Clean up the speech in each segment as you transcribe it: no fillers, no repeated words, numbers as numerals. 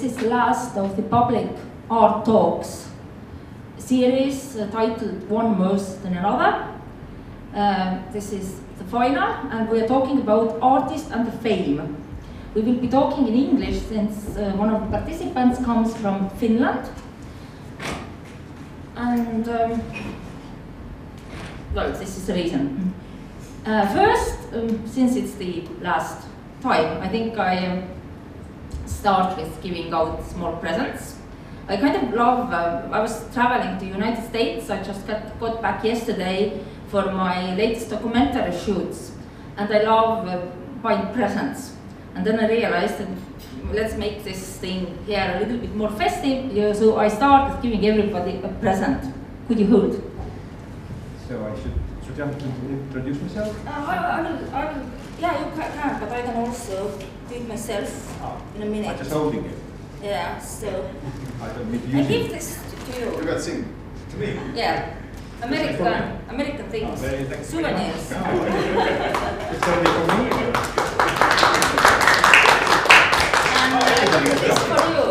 this is the last of the public art talks series titled One Worse Than Another. This is the final, and we are talking about artist and the fame. We will be talking in English since one of the participants comes from Finland. And, well, this is the reason. First, since it's the last time, I think I start with giving out small presents. I kind of love, I was traveling to the United States. I just got back yesterday for my latest documentary shoots. And I love buying presents. And then I realized that let's make this thing here a little bit more festive. So I started giving everybody a present. Could you hold? So I should I introduce myself? I will, yeah, you can, but I can also do it myself in a minute. I'm just holding it. Yeah, so I don't need I give this to you. You got sing to me? Yeah, American things, souvenirs. It's only for me. And this is for you.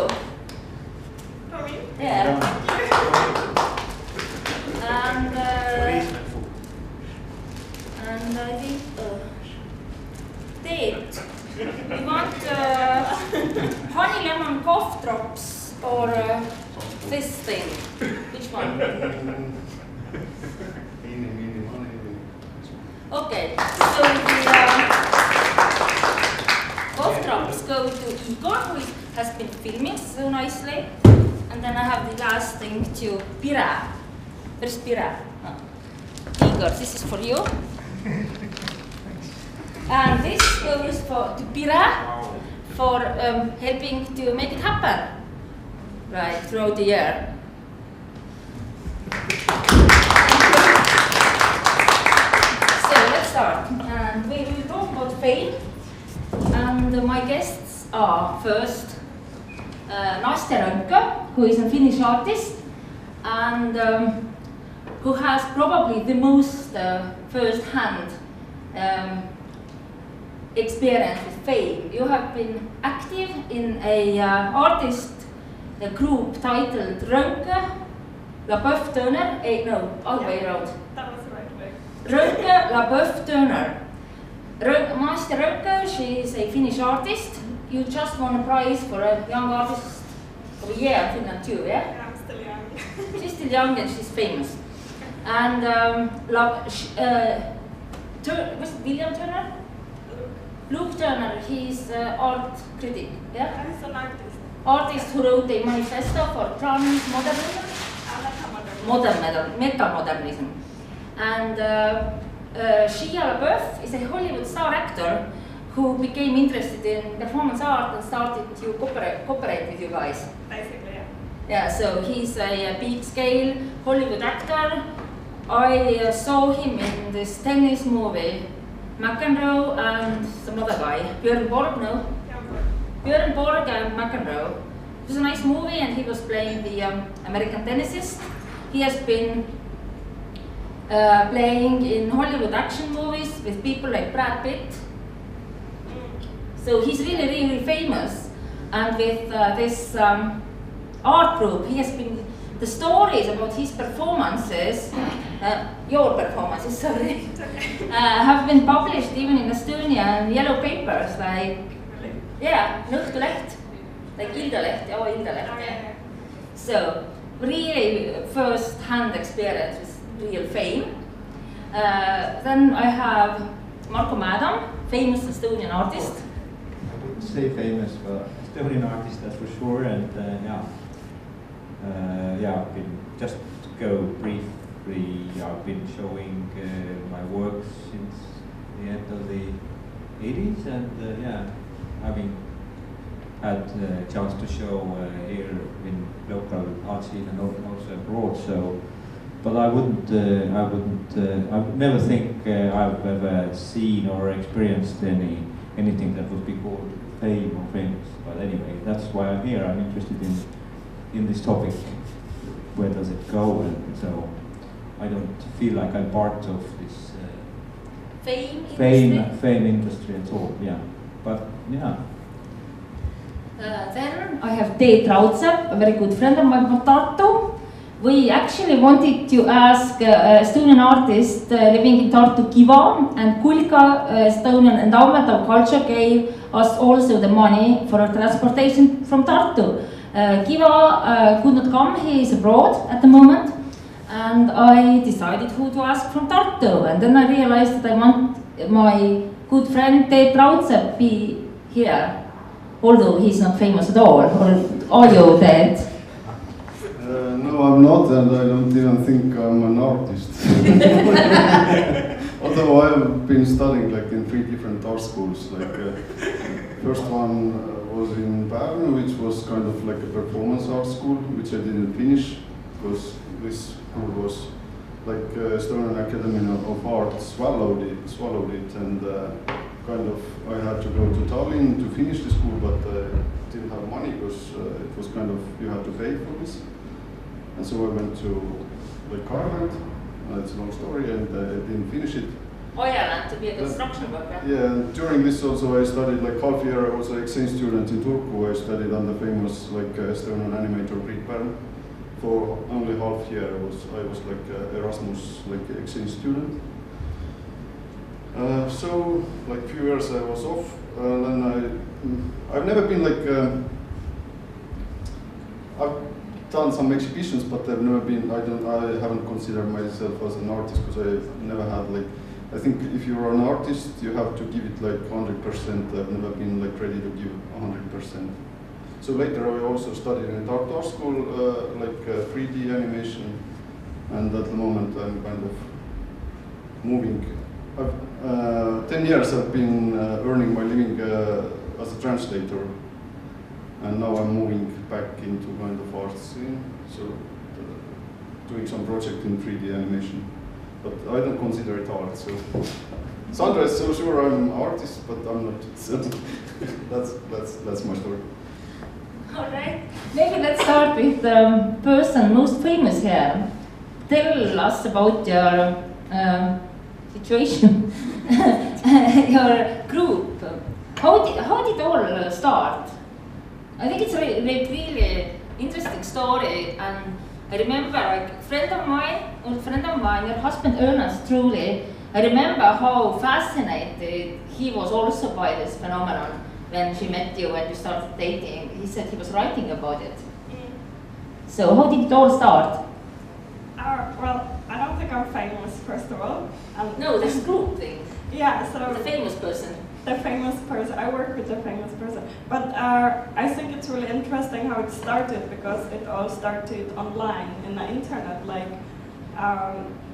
For me? Yeah. And I think Teet, you want honey lemon cough drops or this thing? Which one? Okay, so the cough drops go to Igor, who has been filming so nicely. And then I have the last thing to Pira. Where's Pira? Oh. Igor, this is for you. And this goes to Pira for helping to make it happen right throughout the year. So let's start. And we will talk about fame. And my guests are first Nastja Rönkkö, who is a Finnish artist and who has probably the most first-hand experience with fame. You have been active in a group titled Rönkkö, LaBeouf Turner. Other way around. That was the right way. Rönkkö, LaBeouf Turner. Nastja Rönkkö, she is a Finnish artist. You just won a prize for a young artist of the year in Finland too, yeah? Yeah, I'm still young. She's still young and she's famous. And was it William Turner? Luke Turner, he's an art critic, yeah? I'm an artist. Artist who wrote a manifesto for transmodernism? Metamodernism. And Shia LaBeouf is a Hollywood star actor who became interested in performance art and started to cooperate with you guys. Basically, yeah. Yeah, so he's a big scale Hollywood actor. I saw him in this tennis movie, McEnroe and some other guy, Björn Borg, no? Björn Borg and McEnroe. It was a nice movie and he was playing the American tennisist. He has been playing in Hollywood action movies with people like Brad Pitt. So he's really, really famous. And with this art group, he has been, the stories about his performances, your performances, sorry, have been published even in Estonia in yellow papers, like, yeah, Õhtuleht, like Iltaleht, our Iltaleht, yeah. So, really first-hand experience with real fame. Then I have Marko Mäetamm, famous Estonian artist. I wouldn't say famous, but Estonian artist, that's for sure, and I've been, just to go briefly, I've been showing my work since the end of the 80s, and having had a chance to show here in local art scene and also abroad. So, but I never think I've ever seen or experienced anything that would be called fame or famous. But anyway, that's why I'm here. I'm interested in this topic. Where does it go? And so I don't feel like I'm part of this fame industry at all. Yeah, but yeah. Then I have Teet Raudsepp, a very good friend of mine from Tartu. We actually wanted to ask Estonian artist living in Tartu, Kiva, and Kulka, Estonian Endowment of Culture, gave us also the money for our transportation from Tartu. Kiva could not come, he is abroad at the moment, and I decided who to ask from Tartu, and then I realized that I want my good friend Teet Raudsepp be here, although he's not famous at all. Or are you, Teet? No, I'm not, and I don't even think I'm an artist. Although I've been studying like in 3 different art schools. Like first one was in Pärnu, which was kind of like a performance art school, which I didn't finish because this school was like Estonian Academy of Art swallowed it, and kind of I had to go to Tallinn to finish the school, but didn't have money because it was kind of you had to pay for this. And so I went to like Ireland, it's a long story, and I didn't finish it. Ireland to be a construction worker. Yeah, during this also I studied like half year. I was an exchange student in Turku. I studied under famous like Estonian animator Priit Pärn. For only half year I was like Erasmus like exchange student. So like few years I was off, and then I've never been like I've done some exhibitions, but I've never been. I haven't considered myself as an artist because I've never had like. I think if you're an artist, you have to give it like 100%. I've never been like ready to give 100%. So later I also studied in art school, like 3D animation, and at the moment I'm kind of moving. 10 years I've been earning my living as a translator, and now I'm moving back into kind of art scene, so doing some project in 3D animation. But I don't consider it art, so Sandra is so sure I'm an artist, but I'm not. So that's my story. All right. Maybe let's start with the person most famous here. Tell us about your situation, your group. How did it all start? I think it's a really interesting story, and I remember like a friend of mine, your husband Ernest, truly. I remember how fascinated he was also by this phenomenon when she met you and you started dating. He said he was writing about it. So how did it all start? Well, I don't think I'm famous, first of all. No, this group thing. Yeah, so the famous person. The famous person. I work with the famous person. But I think it's really interesting how it started, because it all started online in the internet. Like,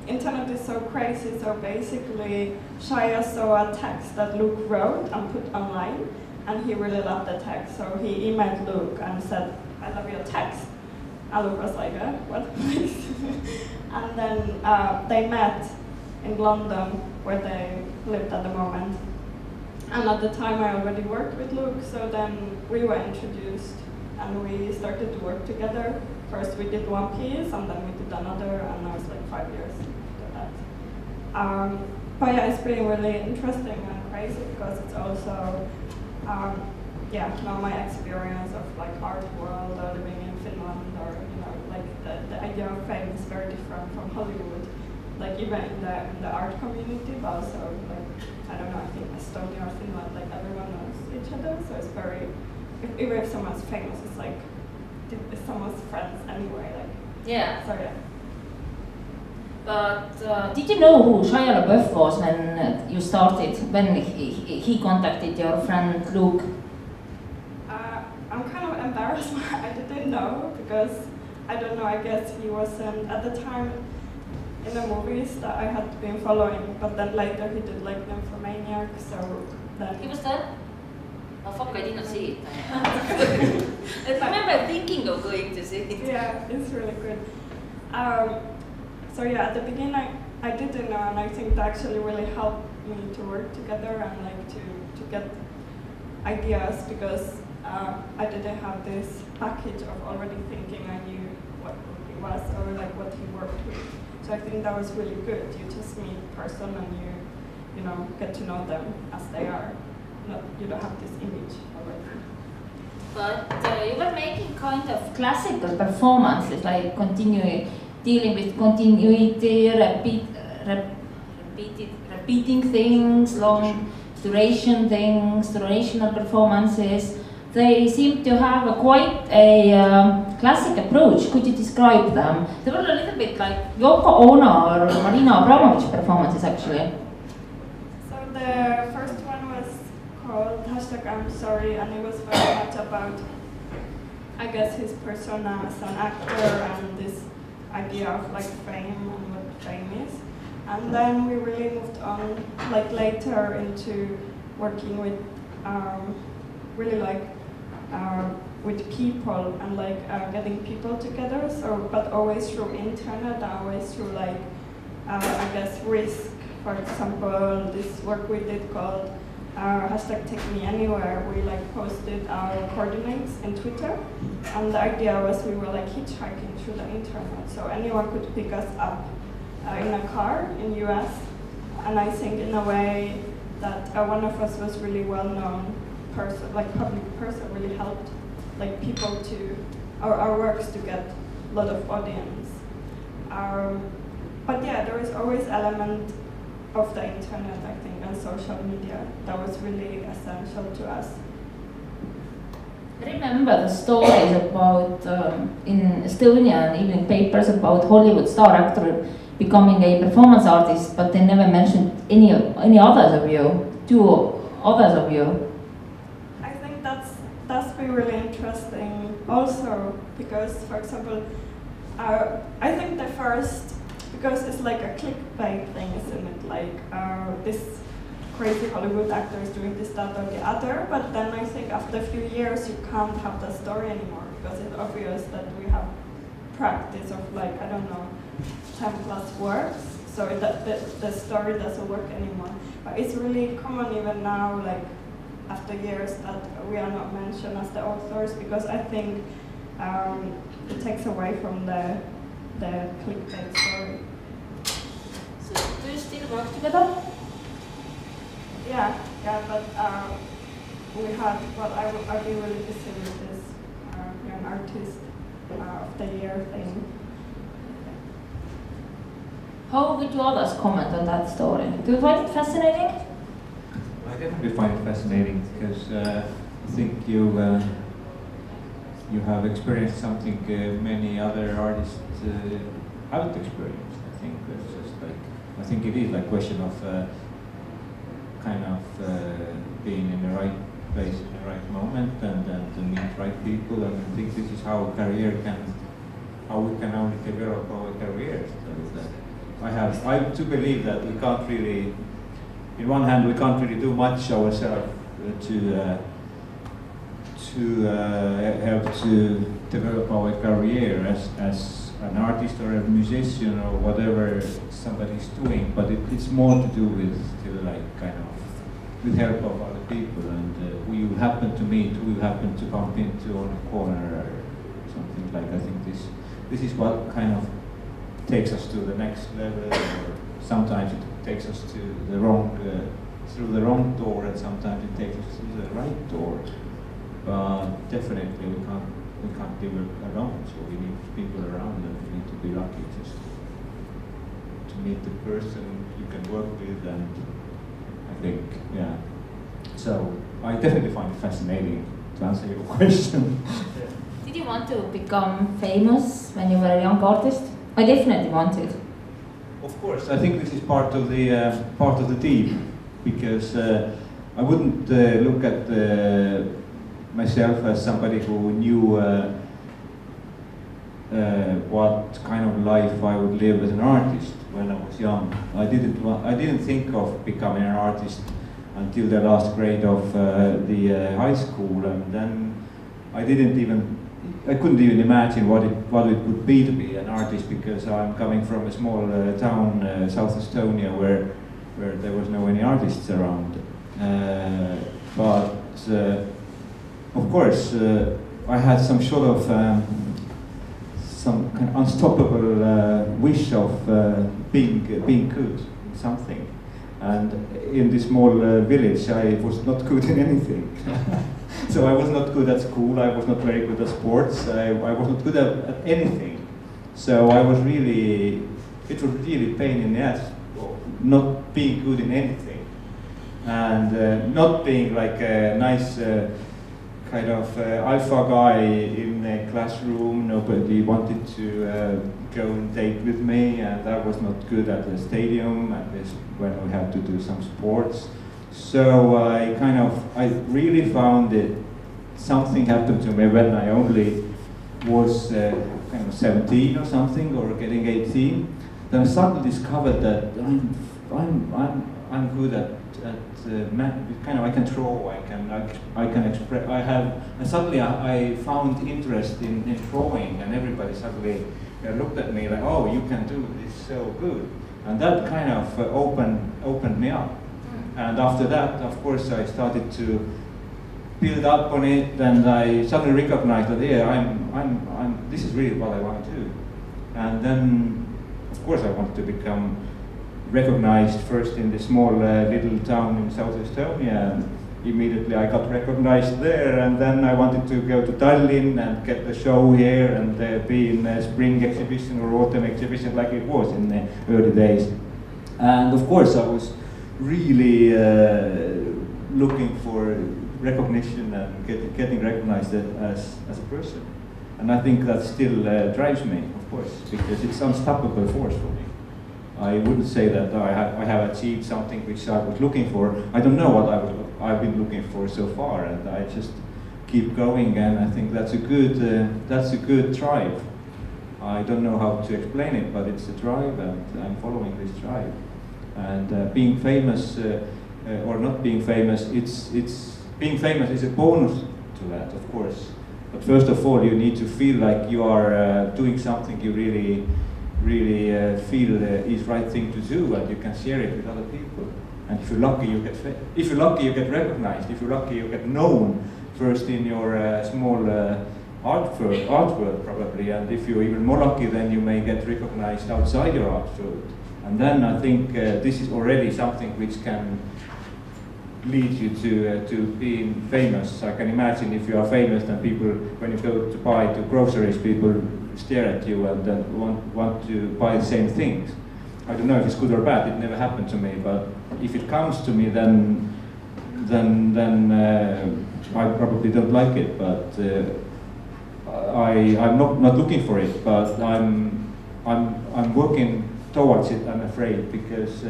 internet is so crazy. So basically, Shaya saw a text that Luke wrote and put online, and he really loved the text. So he emailed Luke and said, "I love your text." And Luke was like, "What?" And then they met in London, where they lived at the moment. And at the time I already worked with Luke, so then we were introduced and we started to work together. First we did one piece, and then we did another, and now it's like 5 years after that. But yeah, it's been really interesting and crazy, because it's also, now my experience of like art world, or living in Finland, or like the idea of fame is very different from Hollywood. Like even in the art community, but also like, I don't know, I think Estonia or Finland, like everyone knows each other, so it's very, even if someone's famous, it's like, it's someone's friends anyway, like. Yeah. So yeah. But did you know who Shia LaBeouf was when you started, when he contacted your friend Luke? I'm kind of embarrassed, I didn't know, because, I don't know, I guess he wasn't, at the time, in the movies that I had been following, but then later he did like Nymphomaniac, so then... He was there? Oh fuck, I did not see it. I remember thinking of going to see it. Yeah, it's really good. So yeah, at the beginning I didn't know, and I think that actually really helped me to work together and like to get ideas, because I didn't have this package of already thinking I knew what he was, or like what he worked with. So I think that was really good. You just meet a person and you know, get to know them as they are. You don't have this image already. But you were making kind of classical performances, like dealing with continuity, repeating things, long duration things, durational performances. They seem to have quite a classic approach. Could you describe them? They were a little bit like Yoko Ono or Marina Abramovic performances, actually. So the first one was called #I'm Sorry, and it was very much about, I guess, his persona as an actor and this idea of like fame and what fame is. And then we really moved on, like later, into working with really like with people and like getting people together. So, but always through internet, always through like I guess risk. For example, this work we did called #TakeMeAnywhere. We like posted our coordinates in Twitter, and the idea was we were like hitchhiking through the internet, so anyone could pick us up in a car in US. And I think in a way that one of us was really well-known person, like public person, really helped like people to our works to get a lot of audience. But yeah, there is always element of the internet, I think, and social media that was really essential to us. I remember the stories about in Estonian evening papers about Hollywood star actor becoming a performance artist, but they never mentioned any others of you, two others of you. I think that's been really interesting also, because, for example, I think the first, because it's like a clickbait thing, isn't it? Like this crazy Hollywood actor is doing this, that, or the other. But then I think after a few years, you can't have the story anymore, because it's obvious that we have practice of like, I don't know, 10 plus works. So the story doesn't work anymore. But it's really common even now, like after years, that we are not mentioned as the authors, because I think it takes away from the clickbait story. So do you still work together? Yeah, but we had, well, I've been really busy with this Young Artist of the Year thing. How would you others comment on that story? Do you find it fascinating? I definitely find it fascinating, because I think you have experienced something many other artists haven't experienced. I think it's just like, I think it is like a question of kind of being in the right place in the right moment and to meet right people. And I think this is how we can only develop our careers. So I to believe that we can't really, in one hand, we can't really do much ourselves to help to develop our career as an artist or a musician or whatever somebody's doing, but it's more to do with help of other people, and who you happen to meet, who you happen to bump into on a corner or something like. I think this is what kind of takes us to the next level, or sometimes it takes us to the wrong through the wrong door, and sometimes it takes us through the right door. But definitely we can't do it alone, so we need people around, and we need to be lucky just to meet the person you can work with. And I think, yeah, so I definitely find it fascinating, to answer your question. Did you want to become famous when you were a young artist? I definitely wanted. Of course, I think this is part of the deal, because I wouldn't look at myself as somebody who knew what kind of life I would live as an artist when I was young. I didn't think of becoming an artist until the last grade of the high school, and then I couldn't even imagine what it would be to be an artist, because I'm coming from a small town, South Estonia, where there was no any artists around. But of course, I had some sort of some kind of unstoppable wish of being good in something. And in this small village, I was not good in anything. So I was not good at school, I was not very good at sports, I was not good at anything. So I was really, it was really pain in the ass, not being good in anything. And not being like a nice kind of alpha guy in a classroom. Nobody wanted to go and date with me, and I was not good at the stadium, at least when we had to do some sports. So I really found it, something happened to me when I only was kind of 17 or something, or getting 18. Then I suddenly discovered that I'm good at kind of I can draw, I can express. I found interest in drawing, and everybody suddenly looked at me like, oh, you can do this so good, and that kind of opened me up. And after that, of course, I started to build up on it, and I suddenly recognized that this is really what I want to do. And then, of course, I wanted to become recognized first in the small little town in South Estonia, and immediately I got recognized there, and then I wanted to go to Tallinn and get the show here and be in a spring exhibition or autumn exhibition like it was in the early days. And of course I was really looking for recognition and getting recognized as a person. And I think that still drives me, of course, because it's an unstoppable force for me. I wouldn't say that I have achieved something which I was looking for. I don't know what I've been looking for so far, and I just keep going. And I think that's a good drive. I don't know how to explain it, but it's a drive, and I'm following this drive. And being famous or not being famous, being famous is a bonus to that, of course. But first of all, you need to feel like you are doing something you really feel is right thing to do, and you can share it with other people. And if you're lucky, you get recognized. If you're lucky, you get known first in your small art world probably. And if you're even more lucky, then you may get recognized outside your art world. And then I think this is already something which can lead you to being famous. I can imagine if you are famous, then people, when you go to buy to groceries, people stare at you and then want to buy the same things. I don't know if it's good or bad, it never happened to me, but if it comes to me, then I probably don't like it, but I'm not looking for it, but I'm working towards it, I'm afraid, because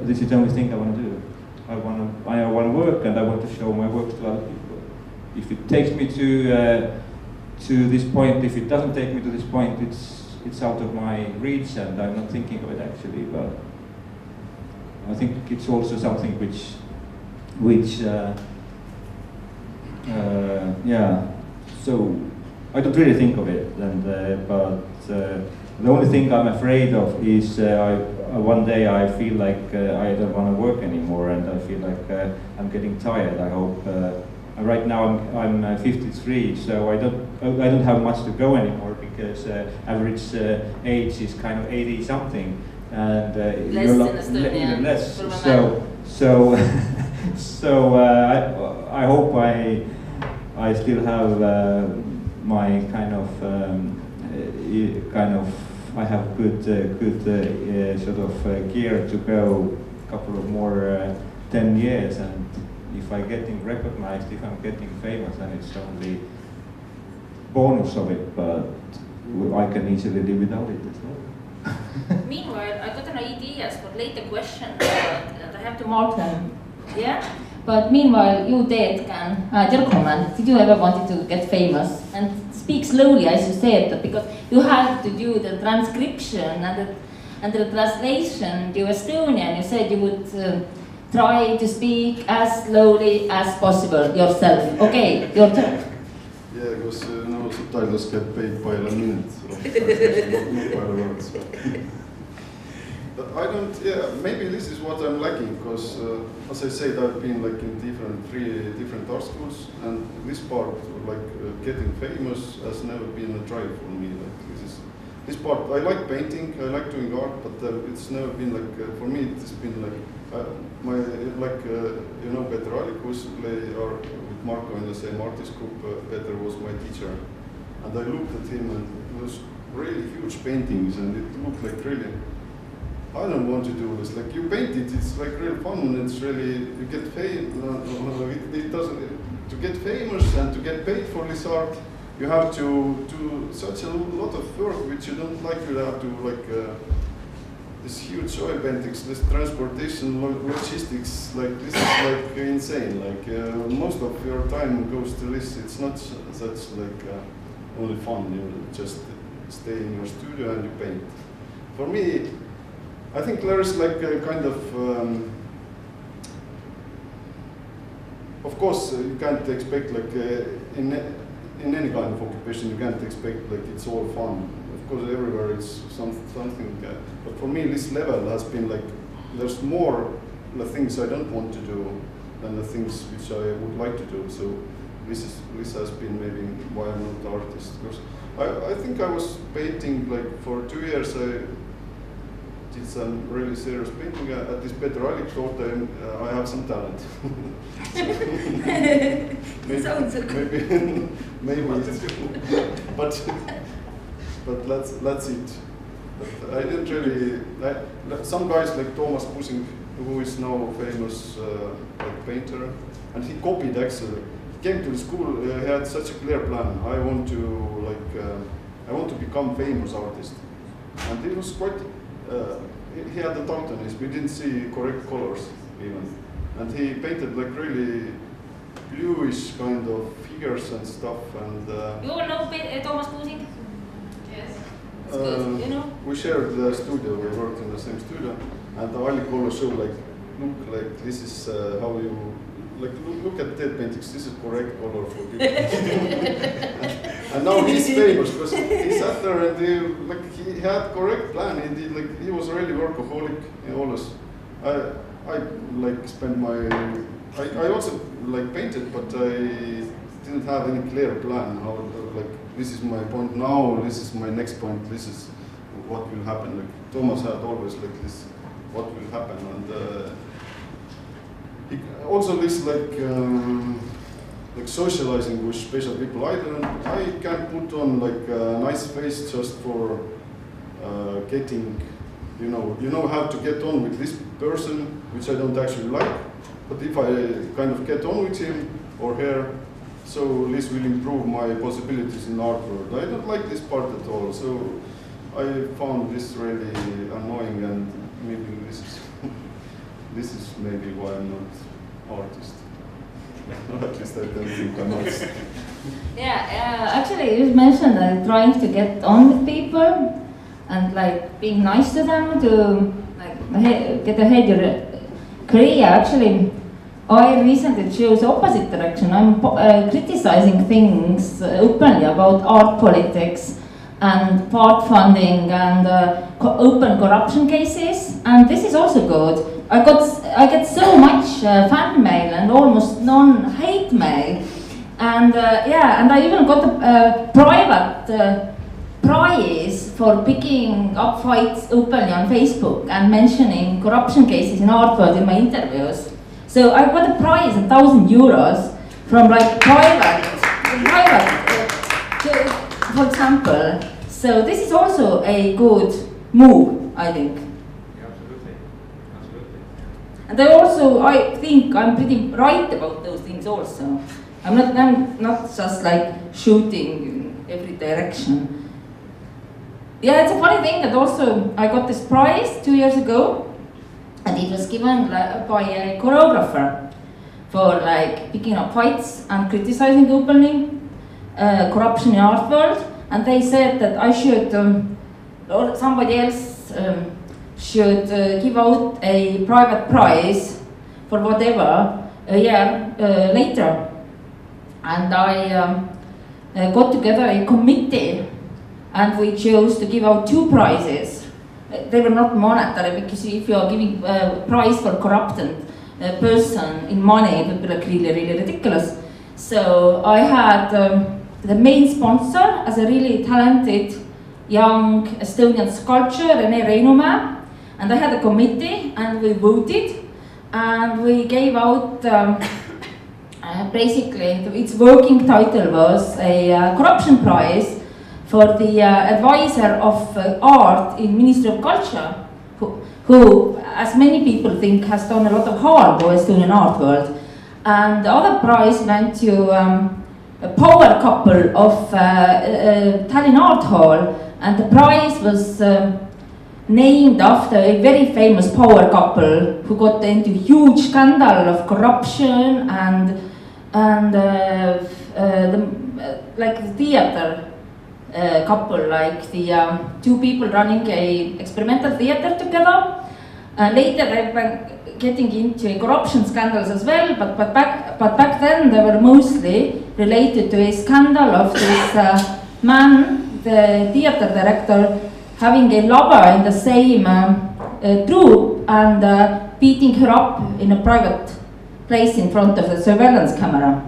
this is the only thing I want to do. I want to work, and I want to show my work to other people. If it takes me to this point, if it doesn't take me to this point, it's out of my reach, and I'm not thinking of it actually. But I think it's also something which yeah. So I don't really think of it, and but the only thing I'm afraid of is one day I feel like I don't want to work anymore, and I feel like I'm getting tired. I hope. Right now I'm 53, so I don't have much to go anymore, because average age is kind of 80 something, and even less. So I hope I still have my kind of I have good sort of gear to go a couple of more 10 years, and if I'm getting recognized, if I'm getting famous, then it's only bonus of it, but I can easily live without it as well. Meanwhile, I got an ideas for later questions, and I have to mark them. Yeah? But meanwhile, you Teet can your comment. Did you ever wanted to get famous? And speak slowly, as you said, because you had to do the transcription and the translation to Estonian. You said you would try to speak as slowly as possible yourself. Okay, your turn. Yeah, because no subtitles get paid by a minute, not by the words. But I don't, yeah, maybe this is what I'm lacking, because as I said, I've been like in three different art schools, and this part, like getting famous, has never been a drive for me. Like this part, I like painting, I like doing art, but it's never been like, for me it's been like, you know, Peter Allikus play art with Marko in the same artist group. Peter was my teacher, and I looked at him, and it was really huge paintings, and it looked like really. I don't want to do this. Like you paint it, it's like real fun. It's really you get paid. It doesn't. To get famous and to get paid for this art, you have to do such a lot of work which you don't like. You have to like this huge oil paintings, this transportation, logistics. Like this is like insane. Like most of your time goes to this. It's not such like only fun. You just stay in your studio and you paint. For me, I think there is like a kind of course, you can't expect like in any kind of occupation, you can't expect like it's all fun. Of course, everywhere it's something. But for me, this level has been like there's more the things I don't want to do than the things which I would like to do. So this has been maybe why I'm not an artist. Because I think I was painting like for 2 years. I did some really serious painting at this Teet Raudsepp thought I have some talent. Maybe, sounds so good. Maybe but that's it. But I didn't really. Some guys like Thomas Kusing, who is now a famous like painter, and he copied actually. He came to the school. He had such a clear plan. I want to become famous artist, and it was quite. He had the daltonism. We didn't see correct colors even, and he painted like really bluish kind of figures and stuff. And you all know Thomas Kusing? Yes. Good, you know? We shared the studio. We worked in the same studio, and the Allik always showed like, look, like this is how you. Like look at Teet paintings. This is correct color for people. And now he's famous because he sat there and he had correct plan. He did like he was really workaholic. He always. I like spent my. I also like painted, but I didn't have any clear plan. How like this is my point now. This is my next point. This is what will happen. Like Thomas had always like this. What will happen and. Also, this like socializing with special people. I can't put on like a nice face just for getting, you know how to get on with this person, which I don't actually like. But if I kind of get on with him or her, so this will improve my possibilities in art world. I don't like this part at all. So I found this really annoying, and maybe this is maybe why I'm not artist. At least I don't think I'm artist. Yeah, actually you mentioned trying to get on with people and like being nice to them to like get ahead your career. Actually, I recently chose opposite direction. I'm criticizing things openly about art politics and part funding and open corruption cases, and this is also good. I get so much fan mail and almost non-hate mail, and and I even got a private prize for picking up fights openly on Facebook and mentioning corruption cases in art world in my interviews. So I got a prize, €1,000 from like private, for example. So this is also a good move, I think. And I think I'm pretty right about those things also. I'm not just like shooting in every direction. Yeah, it's a funny thing that also I got this prize 2 years ago, and it was given by a choreographer for like picking up fights and criticizing openly corruption in art world. And they said that I should, or somebody else should give out a private prize for whatever a year later. And I got together a committee, and we chose to give out 2 prizes. They were not monetary, because if you are giving a prize for a corrupted person in money, it would be like really, really ridiculous. So I had the main sponsor as a really talented young Estonian sculptor, Rene Reinumäe, and I had a committee, and we voted, and we gave out basically, its working title was a corruption prize for the advisor of art in Ministry of Culture, who, as many people think, has done a lot of harm to Estonian art world. And the other prize went to a power couple of Tallinn Art Hall, and the prize was named after a very famous power couple who got into huge scandal of corruption and like the theater couple, like the two people running a experimental theater together. Later they were getting into corruption scandals as well, but back then they were mostly related to a scandal of this man, the theater director, having a lover in the same troupe and beating her up in a private place in front of the surveillance camera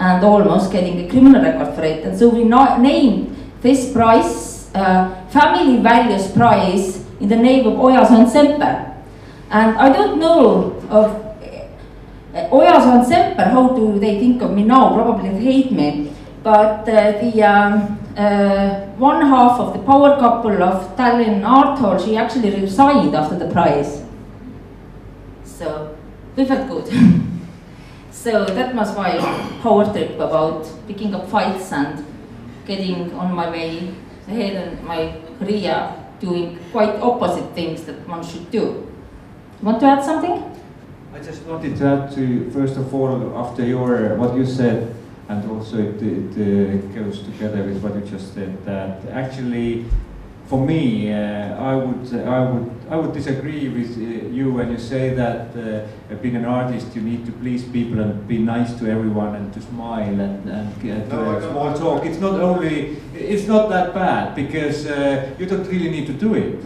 and almost getting a criminal record for it. And so we named this prize Family Values Prize in the name of Ojason Semper. And I don't know of Ojason Semper, how do they think of me now? Probably they hate me. But one half of the power couple of Tallinn Art Hall, she actually resigned after the prize. So we felt good. So that was my power trip about picking up fights and getting on my way ahead in my career, doing quite opposite things that one should do. Want to add something? I just wanted to add to, first of all, after your what you said, and also it goes together with what you just said, that actually, for me, I would disagree with you when you say that being an artist you need to please people and be nice to everyone and to smile and small talk. It's not that bad, because you don't really need to do it.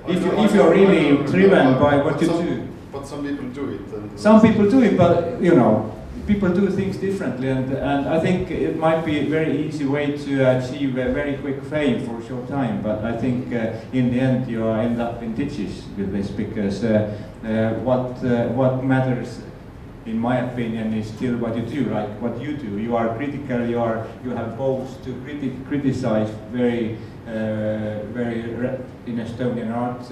If you're really driven by what you do. But some people do it. Some people do it, but you know, people do things differently, and I think it might be a very easy way to achieve a very quick fame for a short time, but I think in the end you end up in ditches with this, because what matters, in my opinion, is still what you do, like what you do. You are critical, you have both to criticize very in Estonian art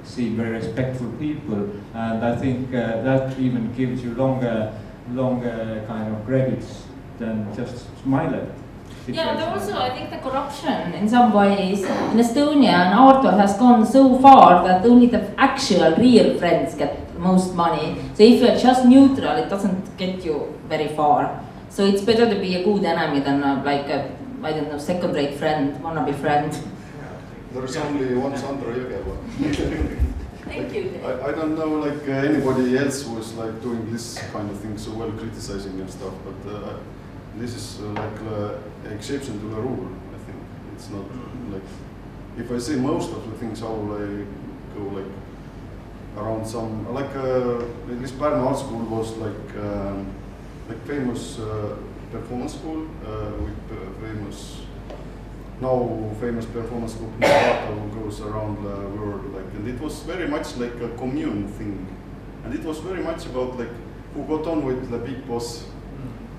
scene, very respectful people, and I think that even gives you longer kind of credits than just smile at. Yeah, and also I think the corruption in some ways in Estonia and art world has gone so far that only the actual real friends get most money. So if you're just neutral, it doesn't get you very far. So it's better to be a good enemy than like a, I don't know, second-rate friend, wannabe friend. There's only one Sandra Jõgeva. Thank you. I don't know like anybody else who is like doing this kind of thing so well, criticizing and stuff, but this is like exception to the rule. I think it's not like, if I say most of the things, how will I go like around some like this Pärnu Art School was like famous performance school with famous performance group who goes around the world, like, and it was very much like a commune thing, and it was very much about like who got on with the big boss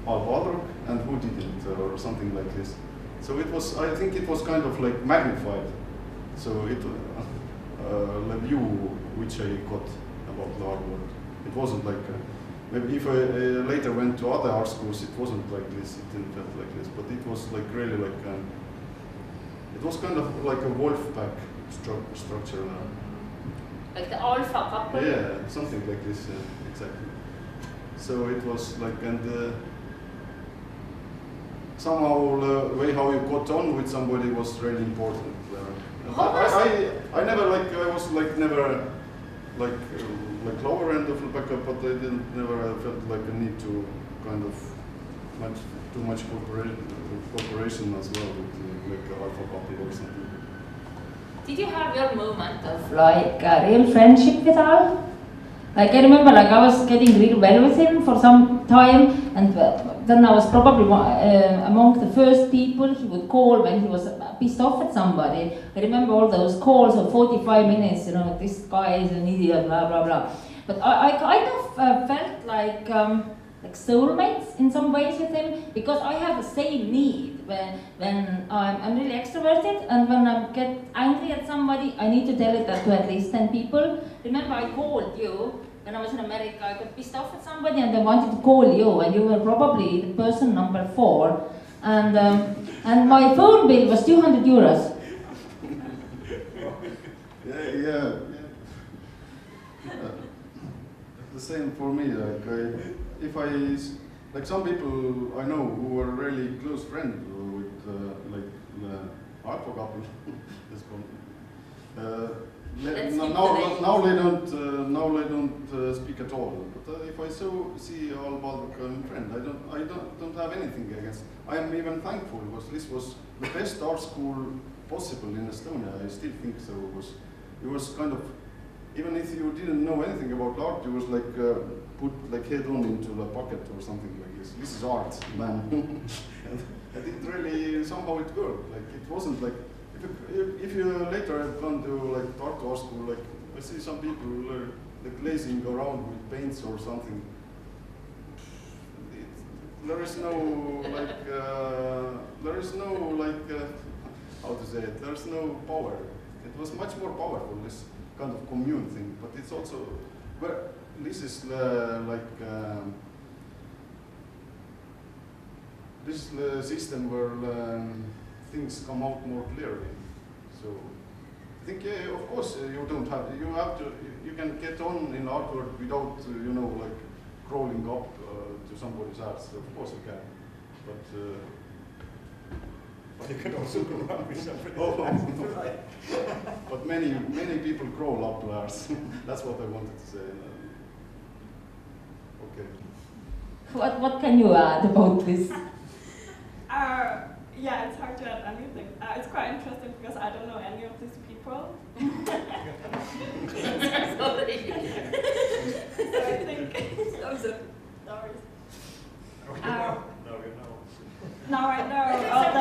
Alvaro and who didn't, or something like this. So it was, I think it was kind of like magnified. So it the view which I got about the art world, it wasn't like maybe if I later went to other art schools, it wasn't like this, it didn't feel like this, but it was like really like it was kind of like a wolf pack structure now. Like the alpha couple? Yeah, something like this, exactly. So it was like, and somehow the way how you got on with somebody was really important. I never like, I was like never like lower end of the backup, but I never felt like a need to kind of too much cooperation as well with like alpha couple or something. Did you have your moment of like a real friendship with Al? Like I remember, like I was getting really well with him for some time, and then I was probably among the first people he would call when he was pissed off at somebody. I remember all those calls of 45 minutes, you know, this guy is an idiot, blah blah blah. But I kind of felt like like soulmates in some ways with him, because I have the same need when I'm really extroverted, and when I get angry at somebody, I need to tell it that to at least 10 people. Remember, I called you when I was in America. I got pissed off at somebody and I wanted to call you, and you were probably the person number 4. And my phone bill was 200 euros. Yeah. The same for me. Like some people I know who are really close friends with like the Marko couple. Now they don't speak at all. But if I see Albalk friend, I don't have anything against. I am even thankful because this was the best art school possible in Estonia. I still think so. It was kind of, even if you didn't know anything about art, it was like put like head on into a bucket or something like this. This is art, man. And it really somehow it worked. Like it wasn't like. If you later have gone to like art school, like I see some people who are like lazing around with paints or something. There is no how to say it. There's no power. It was much more powerful, this kind of commune thing. But it's also this is this is the system where. Things come out more clearly. So I think, yeah, of course, you can get on in artwork without, like crawling up to somebody's arts. Of course you can, but you can also go around with somebody. Right. But many people crawl up to ours. That's what I wanted to say. Okay. What can you add about this? Yeah, it's hard to add anything. It's quite interesting because I don't know any of these people. Sorry. So I think. Sorry. Now I know all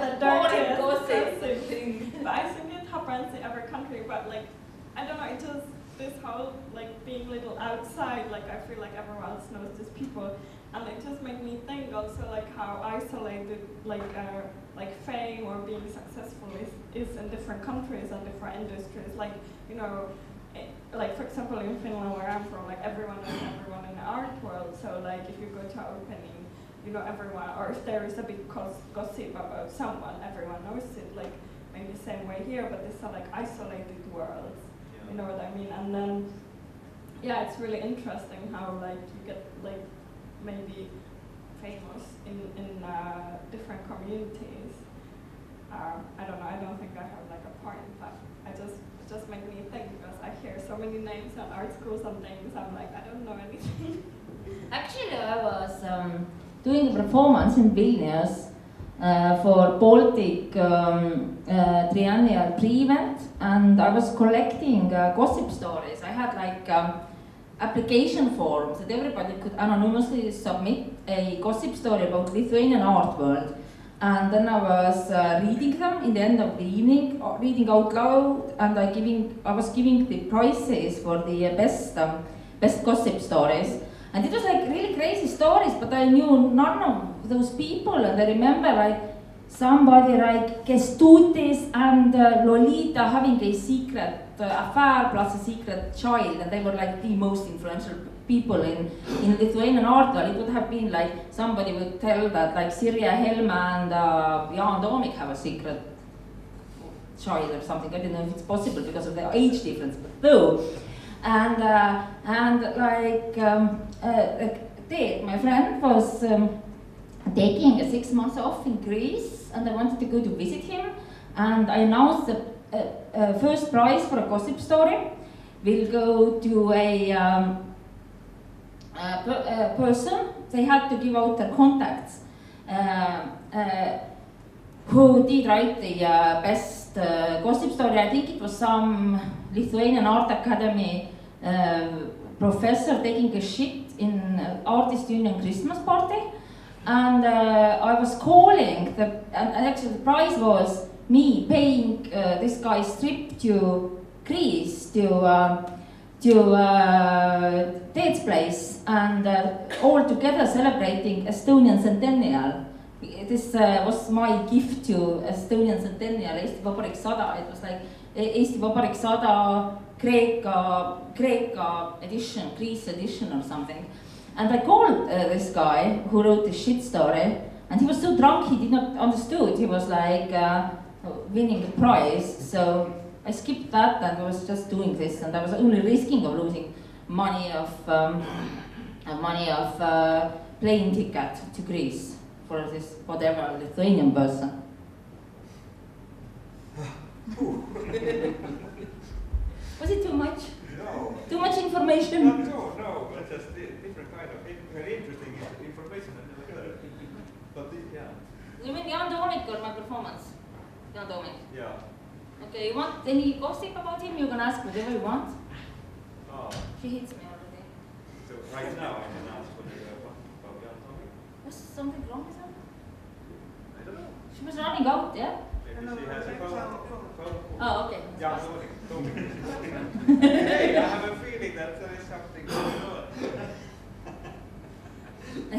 the dirty gossip. But I think it happens in every country. But like, I don't know. It just this whole like being little outside. Like I feel like everyone else knows these people. And it just made me think also like how isolated like fame or being successful is in different countries and different industries. Like like for example in Finland where I'm from, like everyone knows everyone in the art world. So like if you go to an opening, everyone, or if there is a big gossip about someone, everyone knows it. Like maybe the same way here, but these are like isolated worlds. Yeah. You know what I mean? And then yeah, it's really interesting how like you get like. Maybe famous in different communities. I don't know. I don't think I have like a point, but it just made me think because I hear so many names at art schools and things. I'm like, I don't know anything. Actually, I was doing a performance in Vilnius for Baltic Triennial pre-event, and I was collecting gossip stories. I had like. Application forms that everybody could anonymously submit a gossip story about Lithuanian art world, and then I was reading them in the end of the evening, reading out loud, and I was giving the prizes for the best gossip stories, and it was like really crazy stories, but I knew none of those people, and I remember like somebody like Kestutis and Lolita having a secret affair plus a secret child, and they were like the most influential people in Lithuanian art world. It would have been like somebody would tell that like Sirje Helme and Jan Toomik have a secret child or something. I don't know if it's possible because of their age difference, but though. And Teet, my friend, was taking 6 months off in Greece, and I wanted to go to visit him, and I announced the first prize for a gossip story will go to a person. They had to give out their contacts who did write the best gossip story. I think it was some Lithuanian Art Academy professor taking a shit in Artist Union Christmas party, and I was calling and actually the prize was me paying this guy's trip to Greece to Teet's place, and all together celebrating Estonian centennial. This was my gift to Estonian centennial, Eesti Vabariik 100. It was like Eesti Vabariik 100 Kreeka edition, Greece edition or something. And I called this guy who wrote this shit story, and he was so drunk he did not understood. He was like winning the prize. So I skipped that and I was just doing this, and I was only risking of losing money of plane ticket to Greece for this whatever Lithuanian person. Was it too much? No. Too much information? No, but just different kind of very interesting information I never heard. But yeah. You mean Jan Toomik or my performance? Jan Toomik. Yeah. Okay, you want any gossip about him? You can ask whatever you want. Oh. She hates me already. So right now I can ask what about Jan Toomik. Was something wrong with her? I don't know. She was running out, yeah? Maybe she has a phone. Oh, okay. Jan Toomik. Hey, I have a feeling that there is something going on.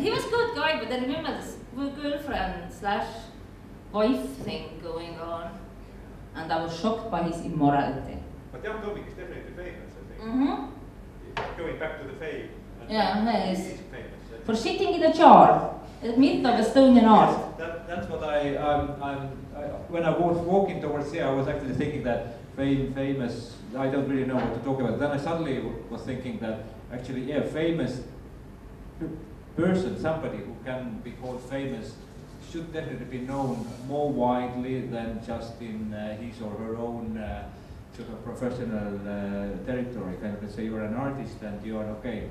He was a good guy, but I remember this girlfriend/wife thing going on, and I was shocked by his immorality. But Jan Toomik is definitely famous, I think. Mm-hmm. Going back to the fame. Yeah, He nice. is famous. For shitting in a jar, a myth of Estonian art. That's what I when I was walking towards here, I was actually thinking that famous. I don't really know what to talk about. Then I suddenly was thinking that actually, yeah, famous person, somebody who can be called famous, should definitely be known more widely than just in his or her own sort of professional territory. Kind of, let's say you're an artist and you are okay.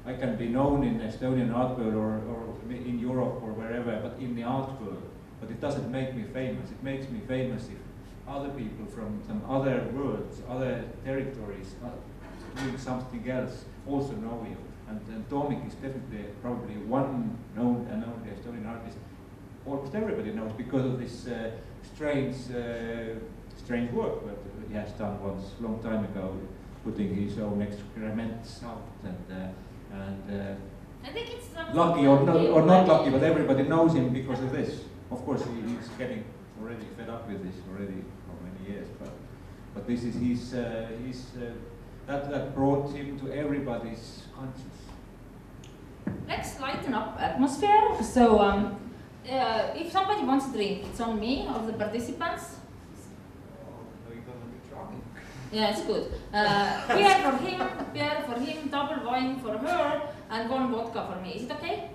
I can be known in Estonian art world or in Europe or wherever, but in the art world. But it doesn't make me famous. It makes me famous if other people from some other worlds, other territories, doing something else also know you. And Toomik is definitely probably one known and only Estonian artist almost everybody knows because of this strange work that he has done once, long time ago, putting his own excrements out and I think it's lucky or not lucky, but everybody knows him because of this. Of course, he's getting already fed up with this already for many years, but this is his that brought him to everybody's conscience. Let's lighten up atmosphere. So, if somebody wants a drink, it's on me, of the participants. No, you're gonna be drunk. Yeah, it's good. Beer for him, double wine for her, and one vodka for me. Is it okay?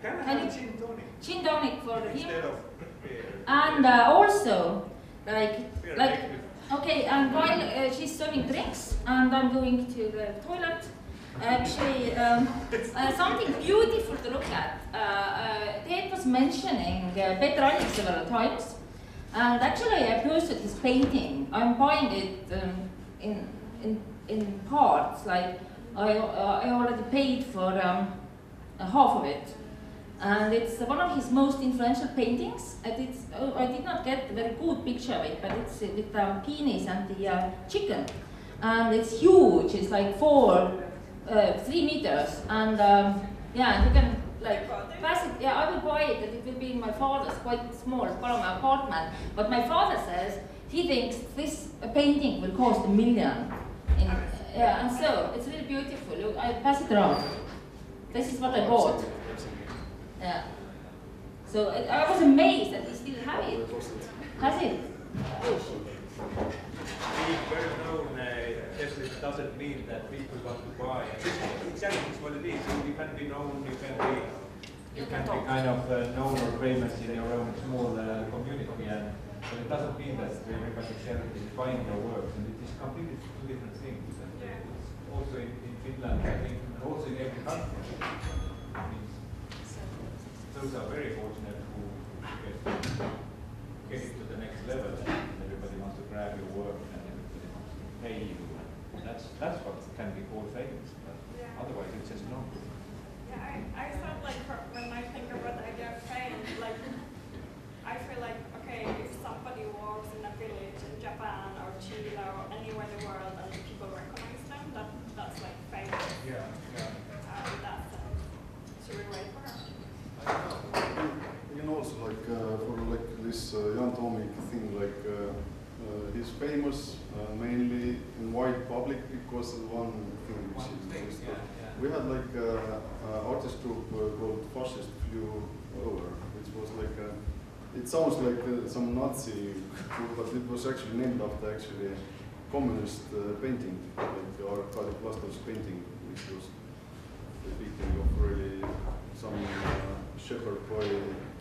Can I Can have you- a gin tonic? Gin tonic for him. Instead of beer. And also, Beer like, makes me- okay, and while she's serving drinks, and I'm going to the toilet, actually, something beautiful to look at. Teet was mentioning Teet Raudsepp several times, and actually I posted his painting. I'm buying it in parts, like I already paid for half of it. And it's one of his most influential paintings. And I did not get a very good picture of it, but it's with the penis and the chicken. And it's huge, it's like 3 meters. And yeah, you can like pass it. Yeah, I will buy it, and it will be in my father's quite small Palamara apartment. But my father says he thinks this painting will cost $1 million. Yeah, and so it's really beautiful. Look, I pass it around. This is what I bought. Yeah. So I was amazed that he still have it. Has it? Being well known definitely doesn't mean that people want to buy. Exactly what it is. You can be known, you can be Kind of known or famous in your own small community, but it doesn't mean that everybody is buying your works, and it is completely two different things. And it's also in Finland, I think, and also in every country. I mean, those are very fortunate who get it to the next level, and everybody wants to grab your work, and everybody wants to pay you. And that's what can be called famous, but otherwise it's just known. Yeah, I thought like when I think about the idea of fame, like I feel like okay, if somebody walks in a village in Japan or Chile or anywhere in the world and people recognize them, that's like famous. Yeah. That sense. So was one thing. Yeah. We had like artist group called Fascist Flew Over, which was like it sounds like some Nazi group, but it was actually named after communist painting, like Arkady Plastov's painting, which was the beating of really some shepherd boy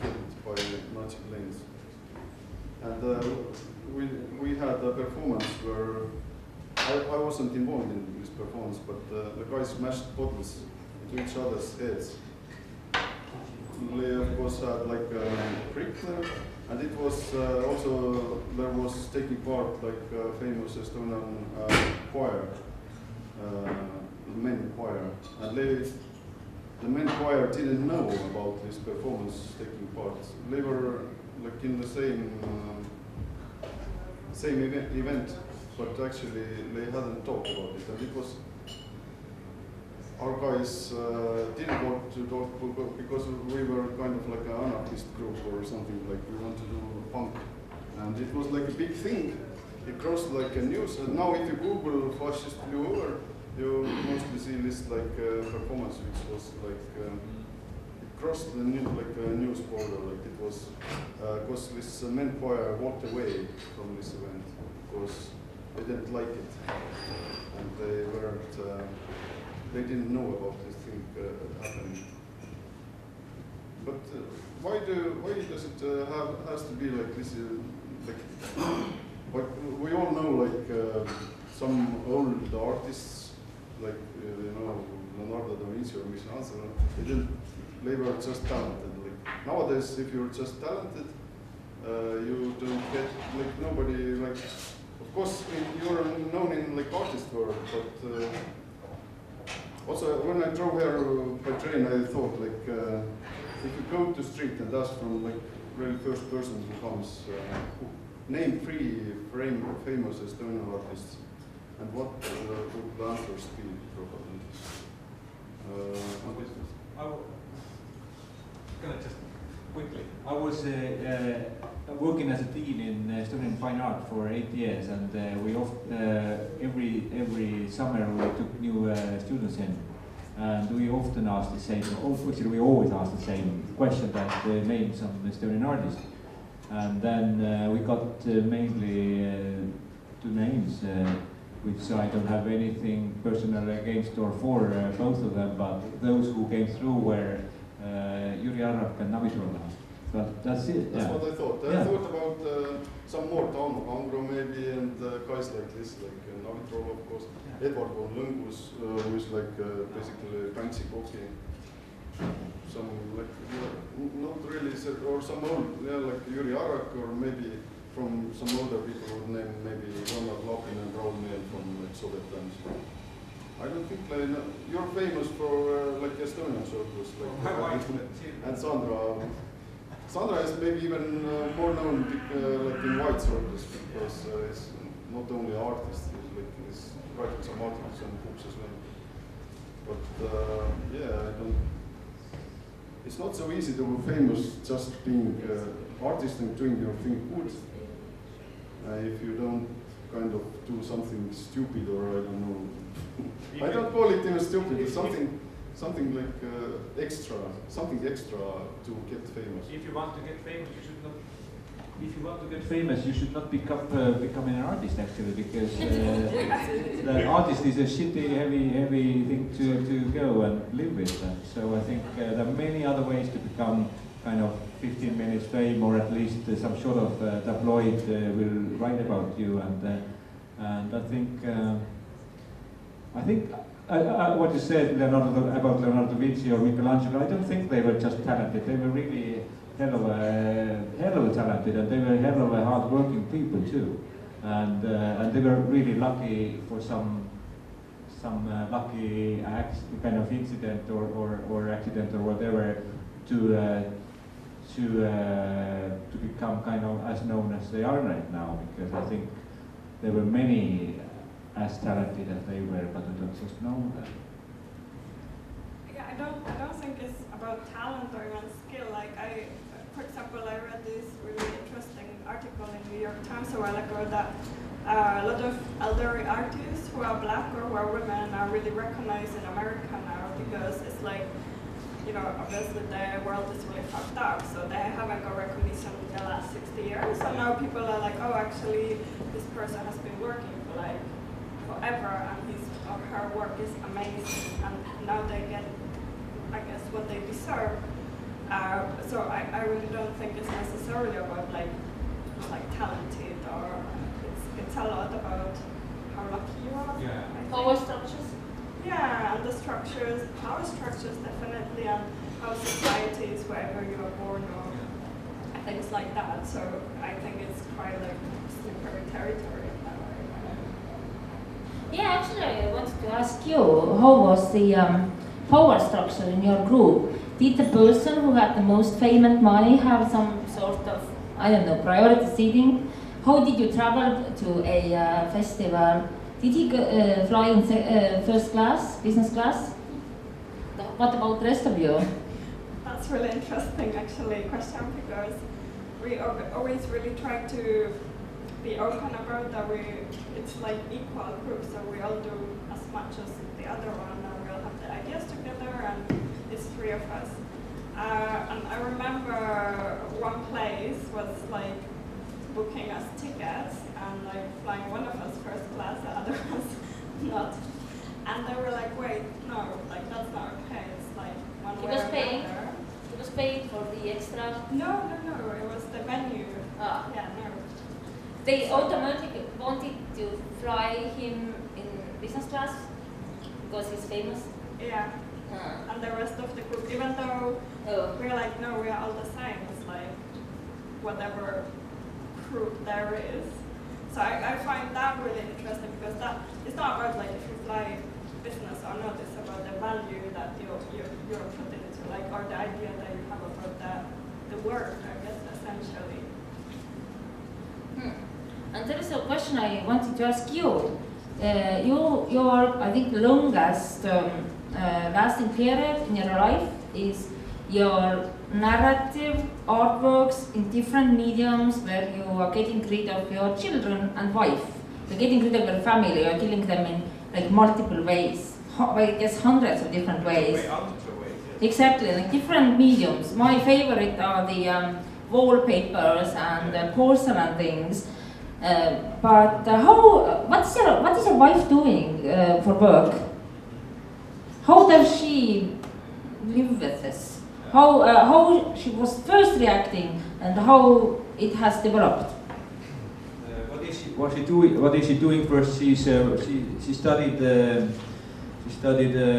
killed by Nazi planes. And we had a performance where I wasn't involved in this performance, but the guys smashed bottles into each other's heads. They of course had like a prick there, and it was also there was taking part like famous Estonian choir, men choir, and the men choir didn't know about this performance taking part. They were like in the same event, but actually they hadn't talked about it, and it was. Our guys didn't want to talk because we were kind of like an anarchist group or something, like we want to do punk. And it was like a big thing. It crossed like a news. And now if you Google Fascist Flew Over, you mostly see this like performance which was like, it crossed the news border. Like it was, because this men choir walked away from this event because they didn't like it. And they weren't, they didn't know about this thing happening. But why does it has to be like this? But we all know like some old artists, like Leonardo da Vinci or Michelangelo. They were just talented. Like nowadays, if you're just talented, you don't get like nobody like. Of course, you're known in like artist world, but. Also, when I drove here by train, I thought like if you go to the street and ask from like really first person who comes, name 3 famous Estonian artists, and what would the answers be probably? I'm gonna just quickly. I was working as a dean in Estonian fine art for 8 years, and we every summer we took new students in, and we often asked the same. Actually, we always ask the same question: that name some Estonian artists, and then we got mainly 2 names, which I don't have anything personal against or for both of them, but those who came through were Jüri Arrak and Navi Trolla. But that's it. That's yeah. what I thought. I thought about some more Tauno Kangro maybe, and guys like this, like Navi Trolla, of course. Yeah. Edward von Lõngus, who is like basically Fancy Koki. Some like not really, or some old, like Jüri Arrak, or maybe from some older people would name maybe Ronald Lapin and Raul Meel from like Soviet times. I don't think like, you're famous for like Estonian circles, like and Sandra is maybe even more known like in white circles because it's not only an artist, he's writing some articles and books as well. But yeah, I don't. It's not so easy to be famous just being artist and doing your thing good. If you don't kind of do something stupid or I don't know. I don't call it even stupid. It's something like extra, something extra to get famous. If you want to get famous, you should not. If you want to get famous, you should not becoming an artist actually, because the artist is a shitty, heavy thing to go and live with. So I think there are many other ways to become kind of 15 minutes fame, or at least some sort of tabloid will write about you. And I think what you said about Leonardo da Vinci or Michelangelo, I don't think they were just talented. They were really hell of a talented, and they were hell of a hard-working people too. And they were really lucky for some lucky kind of incident or accident or whatever to become kind of as known as they are right now. Because I think there were many as talented as they were, but we don't just know that. Yeah, I don't think it's about talent or even skill. Like for example, I read this really interesting article in New York Times a while ago that a lot of elderly artists who are black or who are women are really recognized in America now because it's like, you know, obviously the world is really fucked up, so they haven't got recognition in the last 60 years. So now people are like, oh, actually, this person has been working for like forever, and his or her work is amazing, and now they get, I guess, what they deserve. So I really don't think it's necessarily about like talented, or it's a lot about how lucky you are. Yeah. Power structures? Yeah, and the structures, power structures definitely, and how society is wherever you are born or things like that. So I think it's quite like slippery territory in that way. Yeah, actually, I wanted to ask you, how was the power structure in your group? Did the person who had the most fame and money have some sort of, I don't know, priority seating? How did you travel to a festival? Did he fly in first class, business class? What about the rest of you? That's really interesting, actually, question, because we always really try to be open about that it's like equal group, so we all do as much as the other one, and we all have the ideas together, and it's 3 of us. And I remember one place was like booking us tickets and like flying one of us first class, the other ones not. And they were like, wait, no, like that's not okay. It's like one way or another. He was paid for the extra? No, it was the venue. Ah. Yeah, no. They automatically wanted to fly him in business class because he's famous? Yeah. And the rest of the group, even though we're like, no, we are all the same. It's like whatever group there is. So I find that really interesting, because that it's not about like if you fly business or not. It's about the value that you're putting into, like, or the idea that you have about the work, I guess, essentially. And there is a question I wanted to ask you. Your I think longest lasting period in your life is your narrative artworks in different mediums, where you are getting rid of your children and wife. You're getting rid of your family. You're killing them in like multiple ways. I guess hundreds of different ways. Exactly, like different mediums. My favorite are the wallpapers and porcelain things. But what is your wife doing for work? How does she live with this? How she was first reacting, and how it has developed? What is she doing first? She studied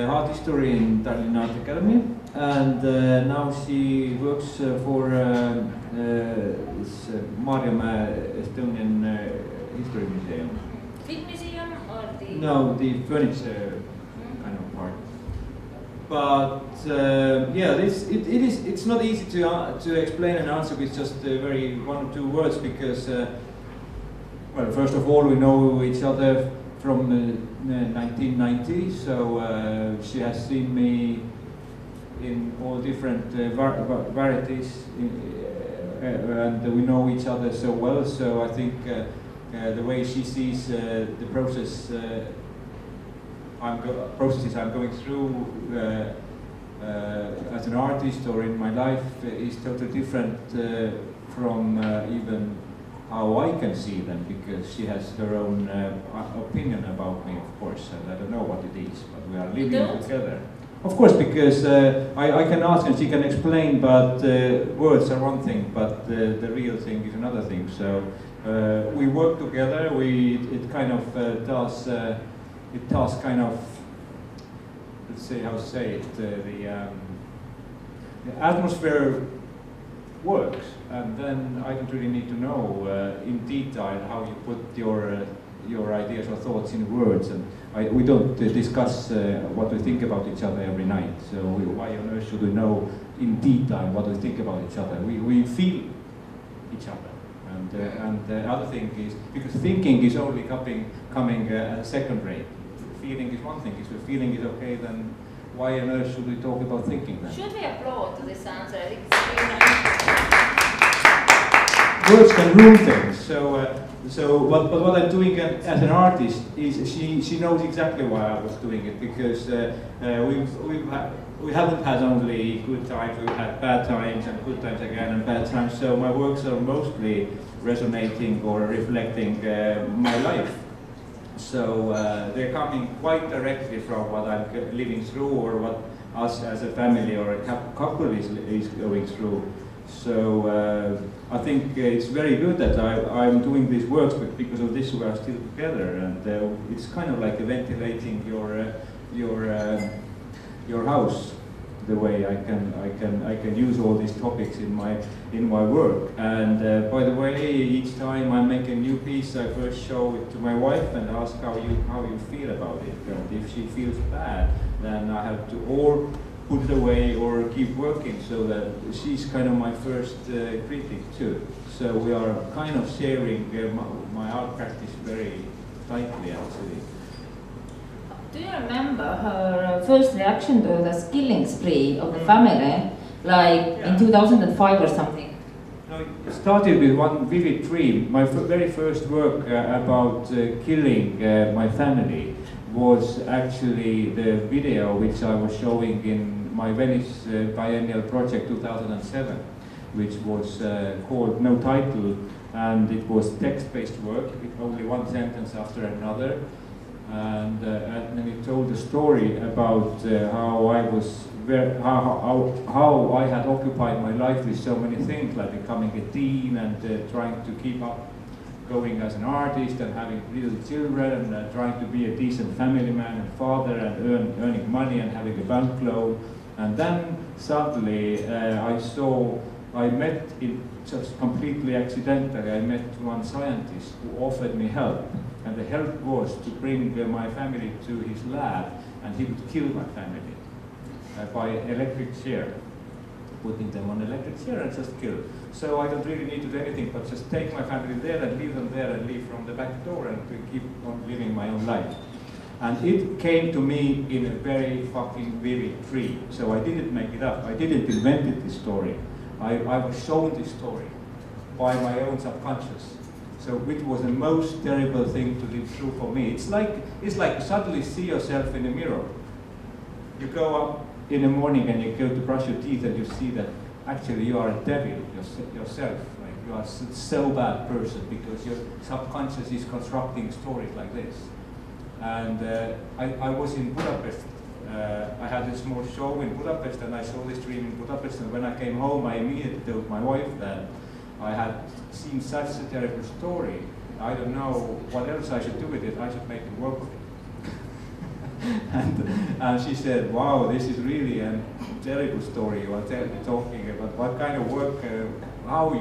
art history in Tallinn Art Academy, and now she works for Maarjamäe Estonian History Museum. Film museum or the? No, the furniture kind of part. But yeah, it's not easy to explain and answer with just very 1 or 2 words, because well, first of all, we know each other from 1990, so she has seen me in all different varieties, and we know each other so well. So I think the way she sees the processes I'm going through as an artist or in my life is totally different from even how I can see them, because she has her own opinion about me, of course, and I don't know what it is, but we are living together. Of course, because I can ask and she can explain, but words are one thing, but the real thing is another thing. So we work together. It kind of does kind of, let's say, how to say it, the atmosphere works, and then I don't really need to know in detail how you put your ideas or thoughts in words, and we don't discuss what we think about each other every night. So why on earth should we know in detail what we think about each other? We feel each other, and the other thing is, because thinking is only coming second rate. Feeling is one thing. If the feeling is okay, then why on earth should we talk about thinking then? Should we applaud to this answer? I think it's very nice. Words can ruin things. So So, but what I'm doing as an artist is she knows exactly why I was doing it, because we haven't had only good times, we've had bad times and good times again and bad times. So my works are mostly resonating or reflecting my life. So they're coming quite directly from what I'm living through, or what us as a family or a couple is going through. So I think it's very good that I'm doing these works, but because of this we are still together, and it's kind of like ventilating your house, the way I can use all these topics in my work. And by the way, each time I make a new piece, I first show it to my wife and ask how you feel about it. And if she feels bad, then I have to or put it away or keep working, so that she's kind of my first critic too. So we are kind of sharing my art practice very tightly, actually. Do you remember her first reaction to the killing spree of the family, like in 2005 or something? No, it started with one vivid dream. My very first work about killing my family was actually the video which I was showing in my Venice biennial project 2007, which was called No Title, and it was text-based work with only one sentence after another. And then it told a story about how I had occupied my life with so many things, like becoming a teen and trying to keep up going as an artist and having little children and trying to be a decent family man and father and earning money and having a bank loan. And then suddenly I met it just completely accidentally. I met one scientist who offered me help. And the help was to bring my family to his lab, and he would kill my family by electric chair, putting them on electric chair and just kill. So I don't really need to do anything but just take my family there and leave them there and leave from the back door and to keep on living my own life. And it came to me in a very fucking vivid dream. So I didn't make it up. I didn't invent this story. I was shown this story by my own subconscious. So it was the most terrible thing to live through for me. It's like you suddenly see yourself in a mirror. You go up in the morning and you go to brush your teeth and you see that actually you are a devil yourself. Like you are so bad person because your subconscious is constructing stories like this. And I was in Budapest. I had a small show in Budapest and I saw this dream in Budapest, and when I came home I immediately told my wife that I had seen such a terrible story. I don't know what else I should do with it. I should make a work of it. and she said, wow, this is really a terrible story you are talking about. What kind of work, how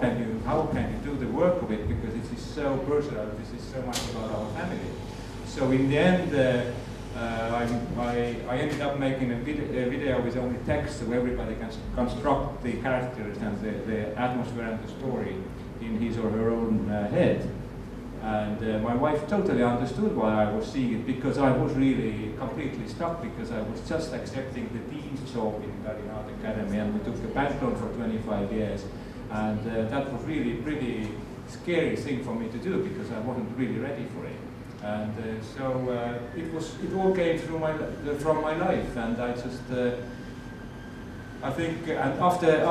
can you do the work of it, because it is so personal, this is so much about our family. So in the end, I ended up making a video with only text, so everybody can construct the characters and the atmosphere and the story in his or her own head. And my wife totally understood why I was seeing it, because I was really completely stuck, because I was just accepting the dean's job in Tallinn Art Academy, and we took a bank loan for 25 years. And that was really a pretty scary thing for me to do, because I wasn't really ready for it. And so it all came through from my life, and I just I think, and after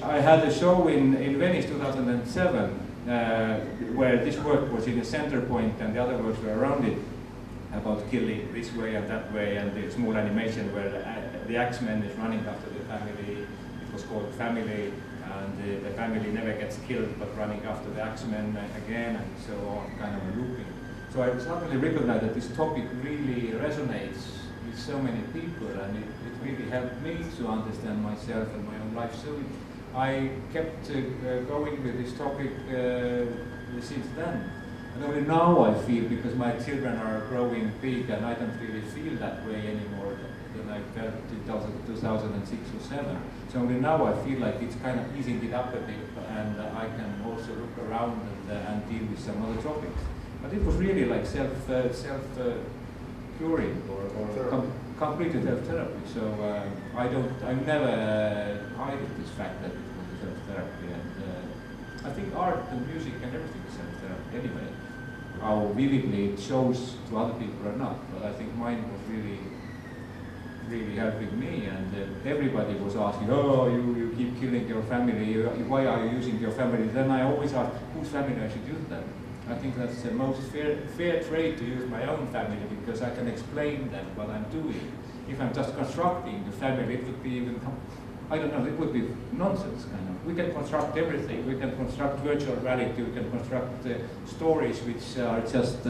I had a show in Venice 2007, where this work was in the center point and the other works were around it, about killing this way and that way, and the small animation where the Axeman is running after the family. It was called Family, and the family never gets killed but running after the Axeman again, and so on, kind of a looping. So I suddenly recognized that this topic really resonates with so many people, and it really helped me to understand myself and my own life. So I kept going with this topic since then. And only now I feel, because my children are growing big, and I don't really feel that way anymore than I felt in 2006 or 2007. So only now I feel like it's kind of easing it up a bit, and I can also look around and deal with some other topics. But it was really like self-curing or completed self-therapy. So I never hide this fact that it was self-therapy, and I think art and music and everything is anyway. How vividly it shows to other people or not, but I think mine was really helping me, and everybody was asking, oh, you keep killing your family, why are you using your family? Then I always ask, whose family I should use them? I think that's the most fair trade to use my own family, because I can explain them what I'm doing. If I'm just constructing the family, it would be even, I don't know, it would be nonsense kind of. We can construct everything. We can construct virtual reality, we can construct stories which are just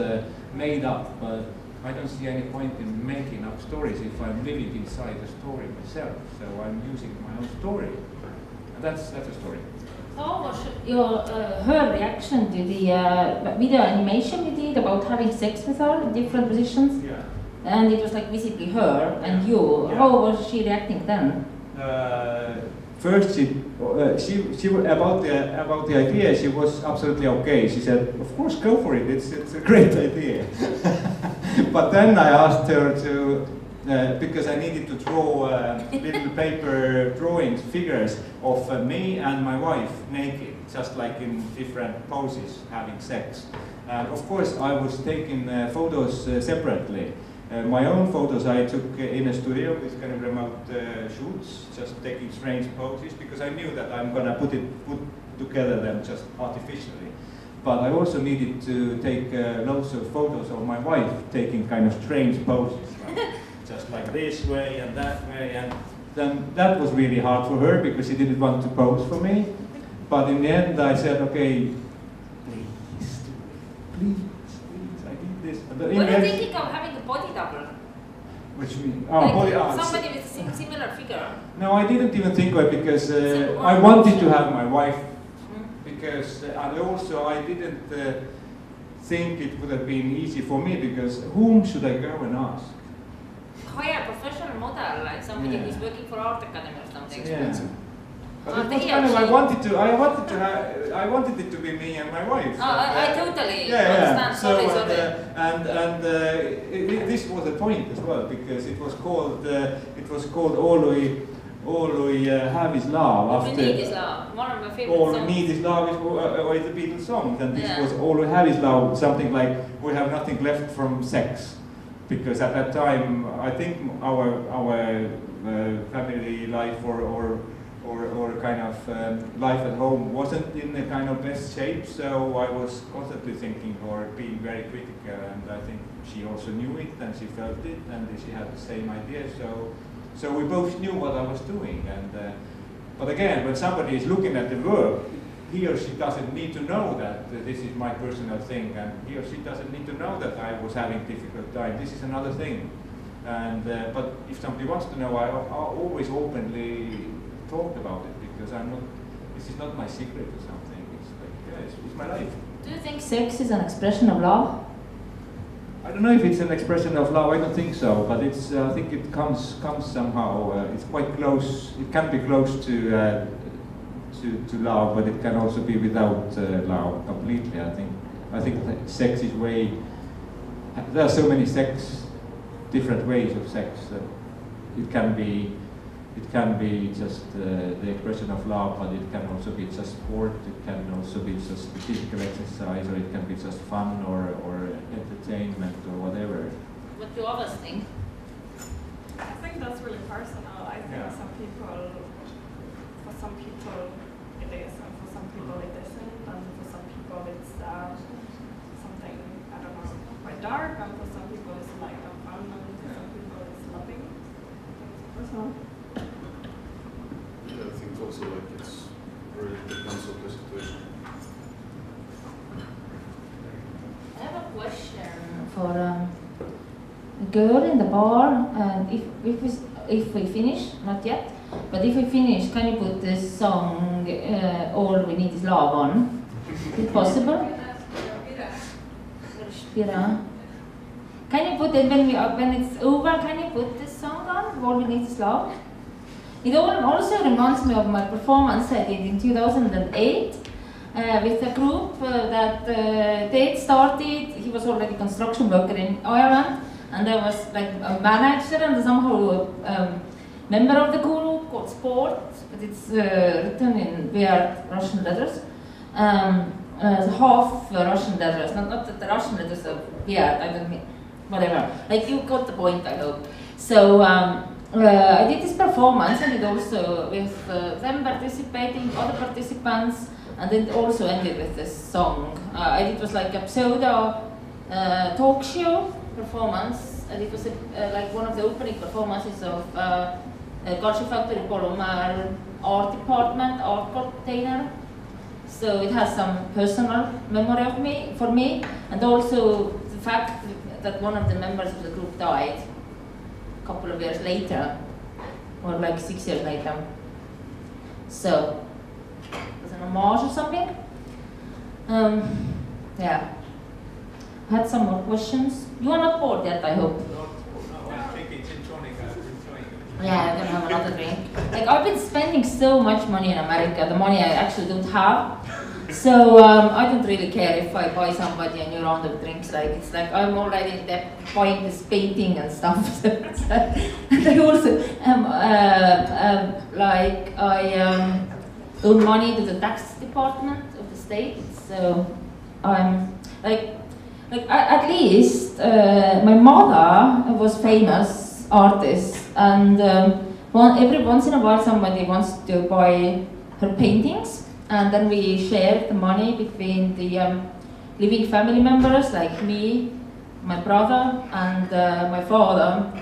made up, but I don't see any point in making up stories if I'm living inside the story myself. So I'm using my own story. And that's a story. How was her reaction to the video animation we did about having sex with her in different positions? Yeah. And it was like visibly her and you. Yeah. How was she reacting then? First, she about the idea, she was absolutely okay. She said, "Of course, go for it. It's a great idea." But then I asked her to, because I needed to draw little paper drawings, figures of me and my wife naked, just like in different poses, having sex. Of course, I was taking photos separately. My own photos I took in a studio with kind of remote shoots, just taking strange poses, because I knew that I'm gonna put together them just artificially. But I also needed to take loads of photos of my wife taking kind of strange poses, like, just like this way and that way, and then that was really hard for her because she didn't want to pose for me. But in the end I said, okay, please, I need this. Were you thinking of having a body double? Which means, somebody with a similar figure? No, I didn't even think of it because I wanted to have my wife. Because, and also I didn't think it would have been easy for me, because whom should I go and ask? Hire a professional model, like somebody who's working for Art Academy or something. Yeah. But it was kind of, I wanted it to be me and my wife. I totally understand. So, sorry. This was a point as well, because it was called All we have is love. All we need is love. One of my favorite songs. All we need is love is the Beatles song. And this was All we have is love, something like we have nothing left from sex. Because at that time, I think our family life or kind of life at home wasn't in the kind of best shape. So I was constantly thinking or being very critical, and I think she also knew it and she felt it and she had the same idea. So we both knew what I was doing, and but again, when somebody is looking at the work, he or she doesn't need to know that this is my personal thing, and he or she doesn't need to know that I was having difficult time. This is another thing, and but if somebody wants to know, I always openly talk about it, because I'm not. This is not my secret or something. It's like it's my life. Do you think sex is an expression of love? I don't know if it's an expression of love. I don't think so, but it's. I think it comes somehow. It's quite close. It can be close to love, but it can also be without love completely. I think sex is way. There are so many different ways of sex. It can be just the expression of love, but it can also be just sport. It can also be just physical exercise, or it can be just fun or entertainment or whatever. What do others think? I think that's really personal. I think for some people it is, and for some people it isn't, and for some people it's something, I don't know, quite dark, and for some people it's light and fun, and for some people it's loving. It's personal. Yeah, I think also like it's really depends on the situation. I have a question for a girl in the bar, and if we finish, not yet, but if we finish, can you put this song All We Need Is Love on? Is it possible? Spira. Can you put it when it's over? Can you put this song on? All We Need Is Love. It also reminds me of my performance I did in 2008 with a group that Teet started. He was already a construction worker in Ireland, and there was like a manager and somehow a member of the group called Sport, but it's written in weird Russian letters. half Russian letters. Not that the Russian letters are weird. I don't mean whatever. Like you got the point, I hope. So I did this performance, and it also with them participating, other participants, and it also ended with this song. It was like a pseudo talk show performance, and it was like one of the opening performances of Culture Factory Polymer art department, art container. So it has some personal memory of for me, and also the fact that one of the members of the group died a couple of years later, or like 6 years later. So it was an homage or something. Yeah. I had some more questions. You are not bored yet, I hope. I think it's enjoying it. Yeah, I'm gonna have another drink. Like I've been spending so much money in America, the money I actually don't have. So I don't really care if I buy somebody a new round of drinks. Like it's like I'm already in debt buying this painting and stuff. So it's like, and I also loan money to the tax department of the state. So I'm like at least my mother was famous artist, and every once in a while somebody wants to buy her paintings, and then we share the money between the living family members, like me, my brother, and my father,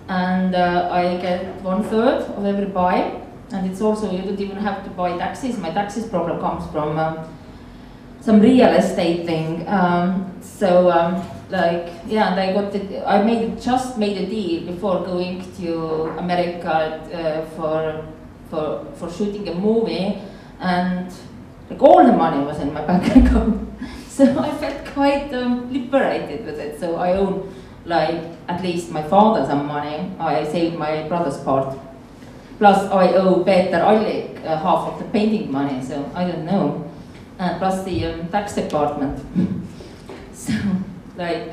and I get 1/3 of every buy, and it's also, you don't even have to buy taxes. My taxes problem comes from some real estate thing. Like, yeah, and I just made a deal before going to America for shooting a movie, and like all the money was in my bank account. So I felt quite liberated with it. So I owe like at least my father some money. I saved my brother's part. Plus I owe Peter Allik half of the painting money, so I don't know. Plus the tax department. So, like,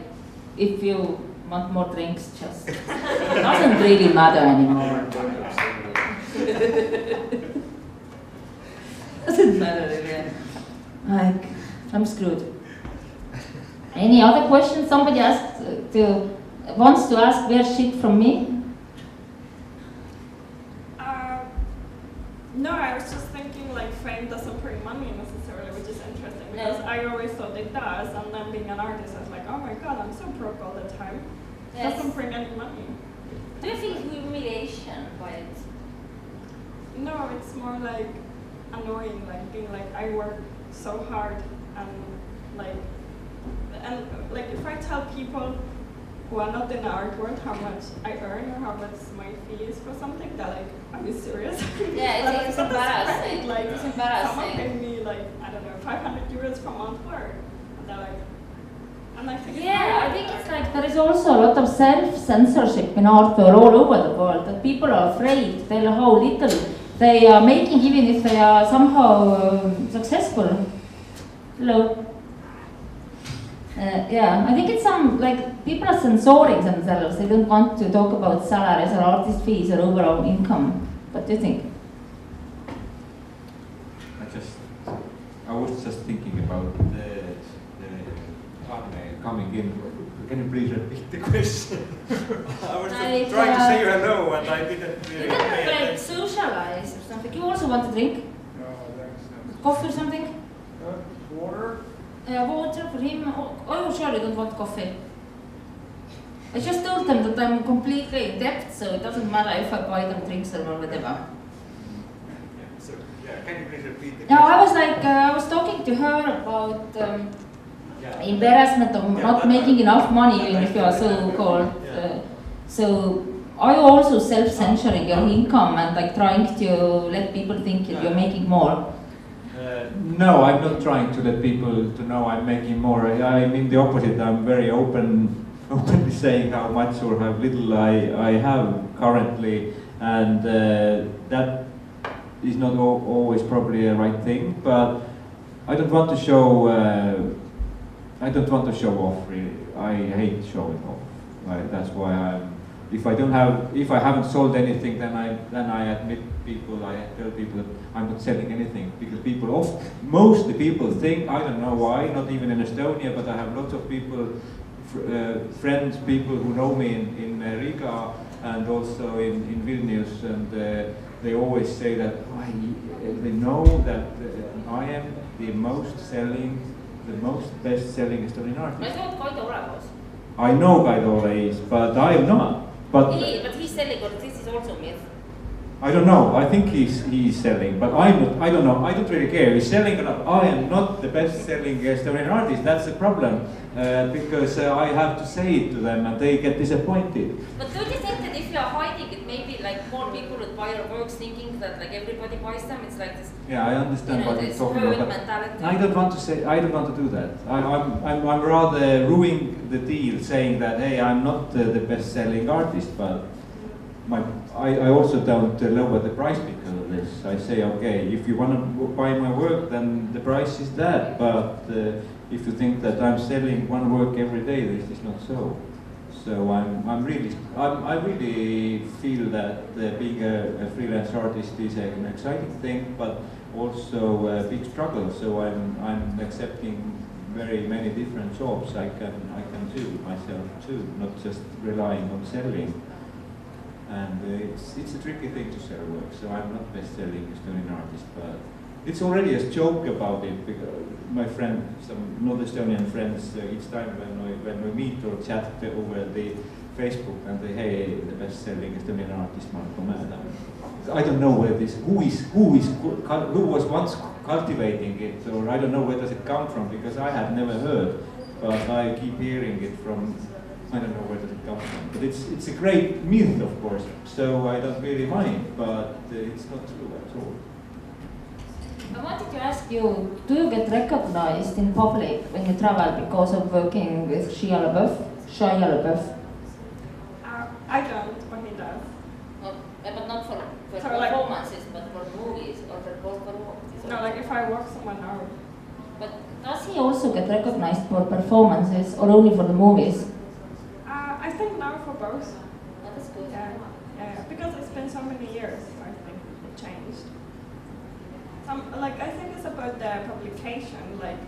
if you want more drinks, just it doesn't really matter anymore. Doesn't matter really. Like, I'm screwed. Any other questions? Somebody wants to ask weird shit from me? No, I was just thinking like fame doesn't bring money necessarily, which is interesting because I always thought it does, and then being an artist, I was like, oh my god, I'm so broke all the time. It doesn't bring any money. Do you feel humiliation by it? No, it's more like annoying, like being like I work so hard and like if I tell people who are not in the art world how much I earn or how much my fee is for something, they're like, are you serious? Yeah, it's embarrassing. Like, it's embarrassing. Someone paid me like, I don't know, 500 euros per month work. And they're like, and I think I think it's like there is also a lot of self-censorship in art all over the world, that people are afraid to tell how little they are making, even if they are somehow successful. Hello. Yeah, I think it's like people are censoring themselves. They don't want to talk about salaries or artist fees or overall income. What do you think? I was just thinking about the coming in. Can you please repeat the question? I was trying to say hello, and I didn't really you can like socialize or something. You also want to drink? No, thanks. Coffee or something? Water? Water for him. Oh, sure, you don't want coffee. I just told them that I'm completely in debt, so it doesn't matter if I buy them drinks or whatever. So, can you please repeat the question? No, I was talking to her about embarrassment of not making enough money, even if you are so-called. So, are you also self-censoring your income and like trying to let people think that you're making more? No, I'm not trying to let people to know I'm making more. I mean the opposite. I'm very openly saying how much or how little I have currently, and that is not always probably a right thing. But I don't want to show. I don't want to show off. Really, I hate showing off. That's why if I haven't sold anything, then I admit people, I tell people that I'm not selling anything, because mostly people think, I don't know why, not even in Estonia, but I have lots of people, friends, people who know me in Riga and also in Vilnius, and they always say that they know that I am the most best-selling Estonian artist. I know Kaido is, but I am not. But he's selling, but this is also myth. I don't know. I think he's selling, but I'm not. I don't know. I don't really care. He's selling or not. I am not the best-selling Estonian artist. That's the problem, because I have to say it to them, and they get disappointed. But don't you think that if you are hiding it, maybe like more people would buy your works, thinking that like everybody buys them? It's like this. Yeah, I understand what you're talking about. Mentality. I don't want to say. I don't want to do that. I'm rather ruining the deal, saying that hey, I'm not the best-selling artist, but. I also don't lower the price because of this. I say, okay, if you want to buy my work, then the price is that. But if you think that I'm selling one work every day, this is not so. So I really feel that being a freelance artist is an exciting thing, but also a big struggle. So I'm accepting very many different jobs I can do myself too, not just relying on selling. And it's a tricky thing to sell work, so I'm not best-selling Estonian artist, but it's already a joke about it, because my friend, some non-Estonian friends, each time when we meet or chat over the Facebook, and they, hey, the best-selling Estonian artist Marko Mäetamm. I don't know where who was once cultivating it, or I don't know where does it come from, because I have never heard, but I keep hearing it from. I don't know where does it come from, but it's a great myth, of course, so I don't really mind, but it's not true at all. I wanted to ask you, do you get recognized in public when you travel because of working with Shia LaBeouf? I don't, but he does. But not for performances, but for movies, or for both performances? No, like if I work someone out. But does he also get recognized for performances, or only for the movies? I think now for both. That is good. Yeah, because it's been so many years, I think it changed. I think it's about the publication, like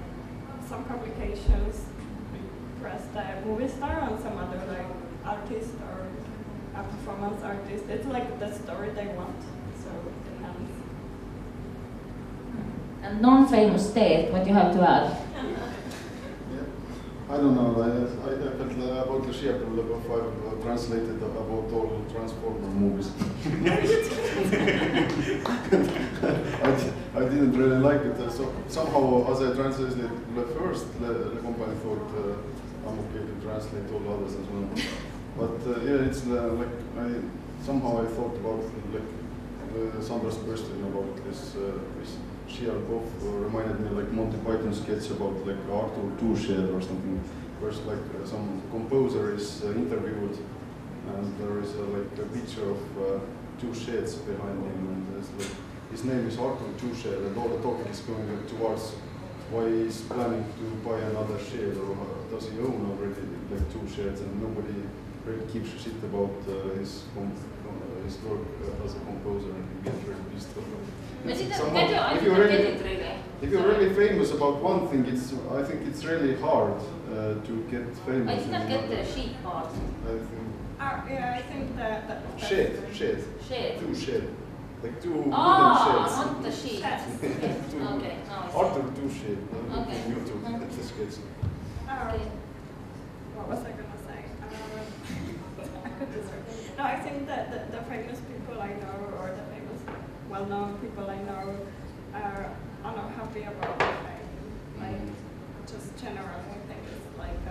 some publications press the movie star and some other like artist or a performance artist. It's like the story they want, so it depends. And non-famous Teet, what you have to add? I don't know. About the Shia LaBeouf, I've translated about all Transformer movies. I didn't really like it. So somehow, as I translated the first, the company thought I'm okay to translate all others as well. But yeah, it's somehow I thought about Sandra's question about this Shia LaBeouf reminded me like Monty Python sketch about like Arthur Touchet or something, where some composer is interviewed, and there is a picture of two shades behind him, and his name is Arthur Touchet, and all the talk is going towards why he's planning to buy another shade, or does he own already like two shades, and nobody really gives a shit about his work as a composer, and he gets really pissed off. If you're really famous about one thing, I think it's really hard to get famous. I did not get the sheet part. I think that shade. Two shade. Like two wooden shades. Not the sheet. Okay, Arthur Touchet. Okay. YouTube. That's a sketch. Okay. What was I gonna say? No, I think that the famous people I know, or the famous well-known people I know, are not happy about the fame. Like, just generally, I think it's like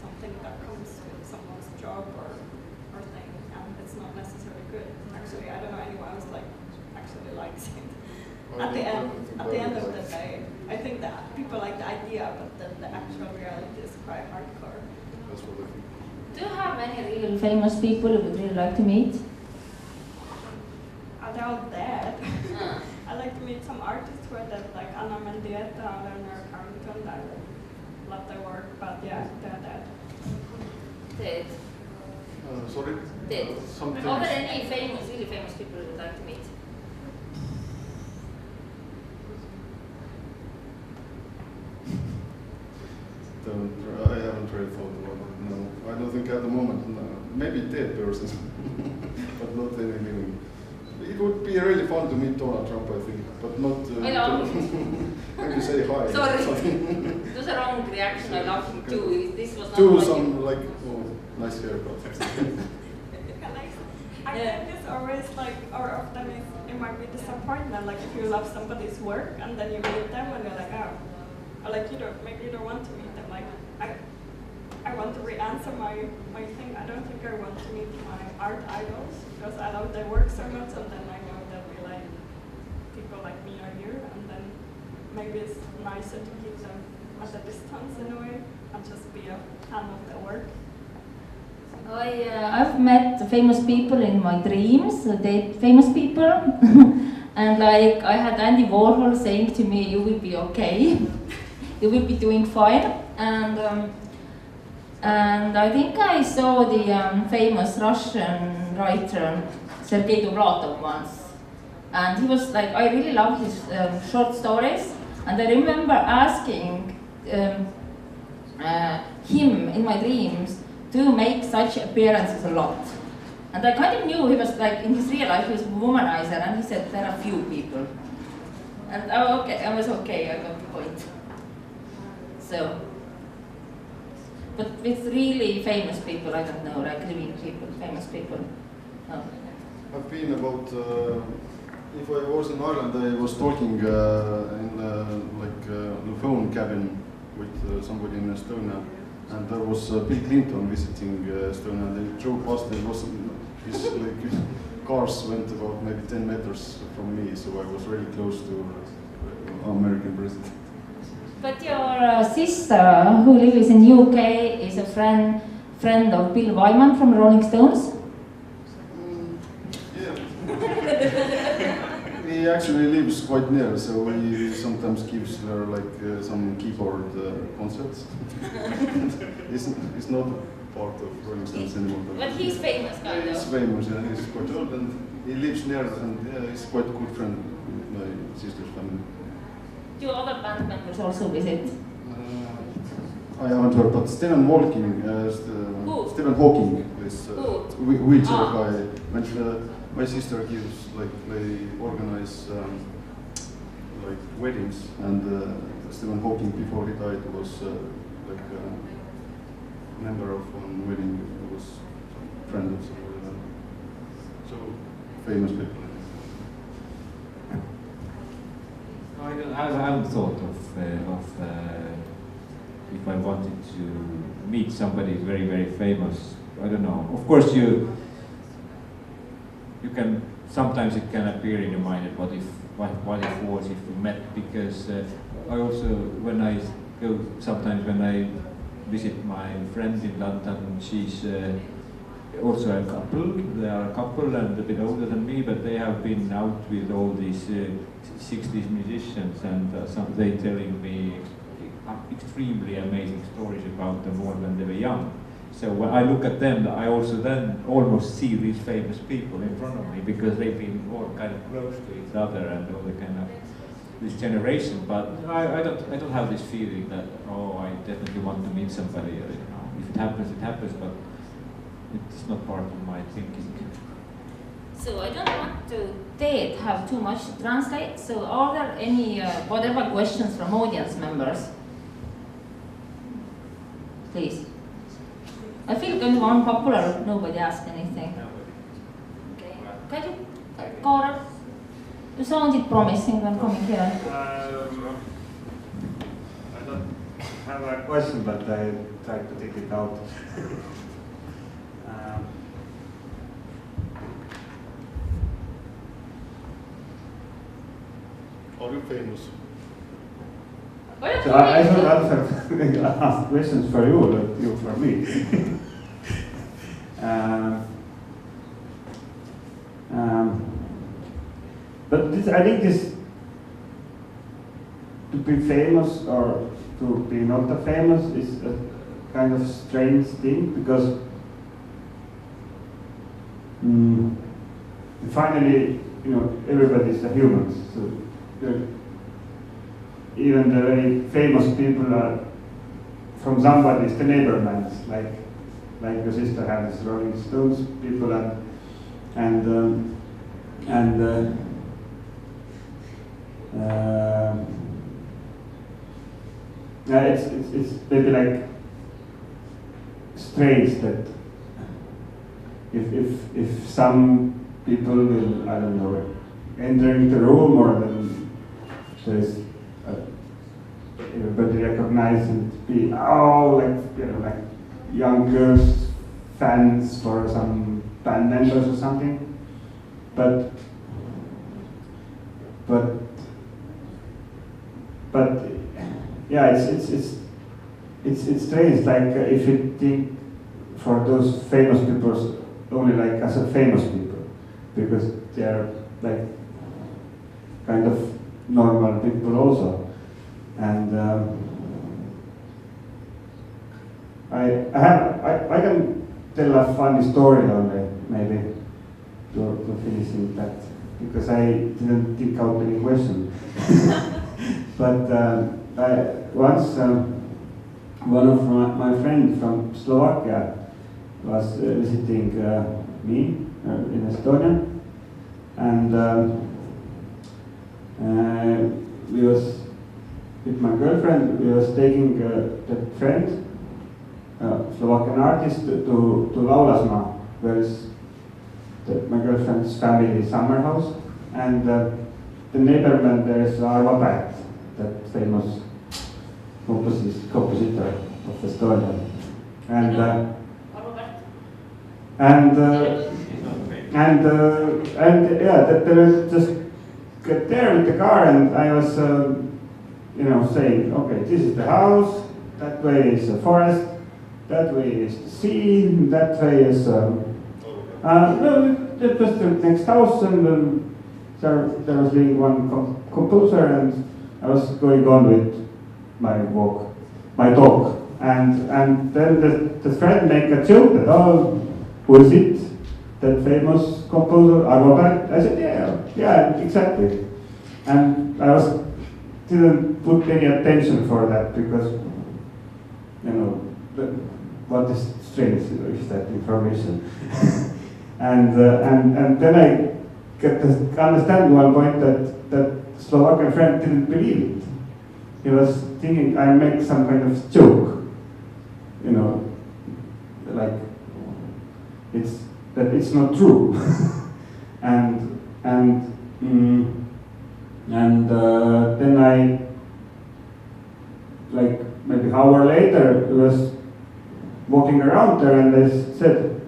something that comes with someone's job or thing, and it's not necessarily good. Actually, I don't know anyone who's like actually likes it. At the end of the day, I think that people like the idea, but then the actual reality is quite hardcore. That's what I think. Do you have any real famous people you would really like to meet? They're all dead. I like to meet some artists who are dead, like Anna Mendieta and Leonard Carrington. I love their work, but yeah, they're dead. Teet. Sorry? Teet, are there any famous, really famous people you would like to meet? I haven't really thought about it. No, I don't think at the moment. No. Maybe dead persons, but not any living. It would be really fun to meet Donald Trump, I think, but not. I know. Maybe say hi. Sorry, it was a wrong reaction. I loved him too. This was not. Do some like nice haircut. I think it's always like, or often it might be disappointment. Like if you love somebody's work and then you meet them and you're like, oh, or like maybe you don't want to meet them. Like I want to re-answer my thing. I don't think I want to meet my art idols because I love their work so much, and then I know that we like people like me are here, and then maybe it's nicer to keep them at a distance in a way and just be a fan of their work. I've met famous people in my dreams, famous people, and like I had Andy Warhol saying to me, "You will be okay, you will be doing fine," and I think I saw the famous Russian writer Sergei Dovlatov once, and he was like, I really love his short stories, and I remember asking him in my dreams to make such appearances a lot. And I kind of knew he was like, in his real life, he was a womanizer, and he said there are few people. And okay, I was okay, I got the point. So, but with really famous people, I don't know, like living people, famous people, no. I've been about, if I was in Ireland, I was talking in the phone cabin with somebody in Estonia. And there was Bill Clinton visiting Estonia, and they drove past. There was his cars went about maybe 10 meters from me, so I was really close to American president. But your sister, who lives in UK, is a friend of Bill Wyman from Rolling Stones. Yeah. He actually lives quite near, so he sometimes gives her like some keyboard concerts. He's not part of Rolling Stones anymore. But he's famous, kind of. He's famous, yeah. He's quite old, and he lives near, and yeah, he's quite a good friend with my sister's family. Do other band members also visit? I haven't heard, but Stephen Hawking, Stephen Hawking is wheelchair guy. When my sister gives, like, they organize like weddings, and Stephen Hawking, before he died, was like a member of one wedding. He was a friend of somebody. So famous people. I haven't thought of if I wanted to meet somebody very, very famous. I don't know. Of course, you can, sometimes it can appear in your mind, what if we met, because I also, when I go, sometimes when I visit my friend in London, she's also a couple. They are a couple and a bit older than me, but they have been out with all these 60s musicians, and they telling me extremely amazing stories about them all when they were young. So when I look at them, I also then almost see these famous people in front of me, because they've been all kind of close to each other and all the kind of this generation. But I don't have this feeling that, oh, I definitely want to meet somebody. You know, if it happens, it happens, but it's not part of my thinking. So I don't want to have too much to translate. So are there any whatever questions from audience members? Please. I feel kind of unpopular if nobody asks anything. Okay. Can you, Kaamera? You sounded promising when coming here. I don't have a question, but I tried to take it out. Are you famous? So I should ask questions for you, not you for me. But this, I think this, to be famous or to be not famous is a kind of strange thing, because finally, everybody's a human. So even the very famous people are from somebody's the neighbormans, like your sister had this Rolling Stones people it's maybe like strange that if some people will, I don't know, entering the room, or then there's everybody recognize and be like young girls fans for some band members or something, but yeah, it's strange. Like if you think for those famous people only like as a famous people, because they are like kind of normal people also, and I can tell a funny story only maybe to finishing that, because I didn't think out any question. But once one of my friends from Slovakia was visiting me in Estonia, and we was with my girlfriend. We was taking that friend, Slovakian artist, to Laulasmaa, where is my girlfriend's family summer house, and the neighborman there is Arvo Pärt, that famous compositor of Estonia, and yeah, that they just get there with the car, and I was saying, okay, this is the house, that way is a forest, that way is the sea, that way is no, it was the next house, and there was being one composer, and I was going on with my talk, and then the friend make a joke that, oh, who is it? That famous composer, Arvo Pärt? I said, yeah, exactly. And I didn't put any attention for that, because, what is strange is that information. and then I get to understand one point that Slovakian friend didn't believe it. He was thinking I make some kind of joke, like it's not true. and then I, like maybe an hour later, was walking around there, and I said,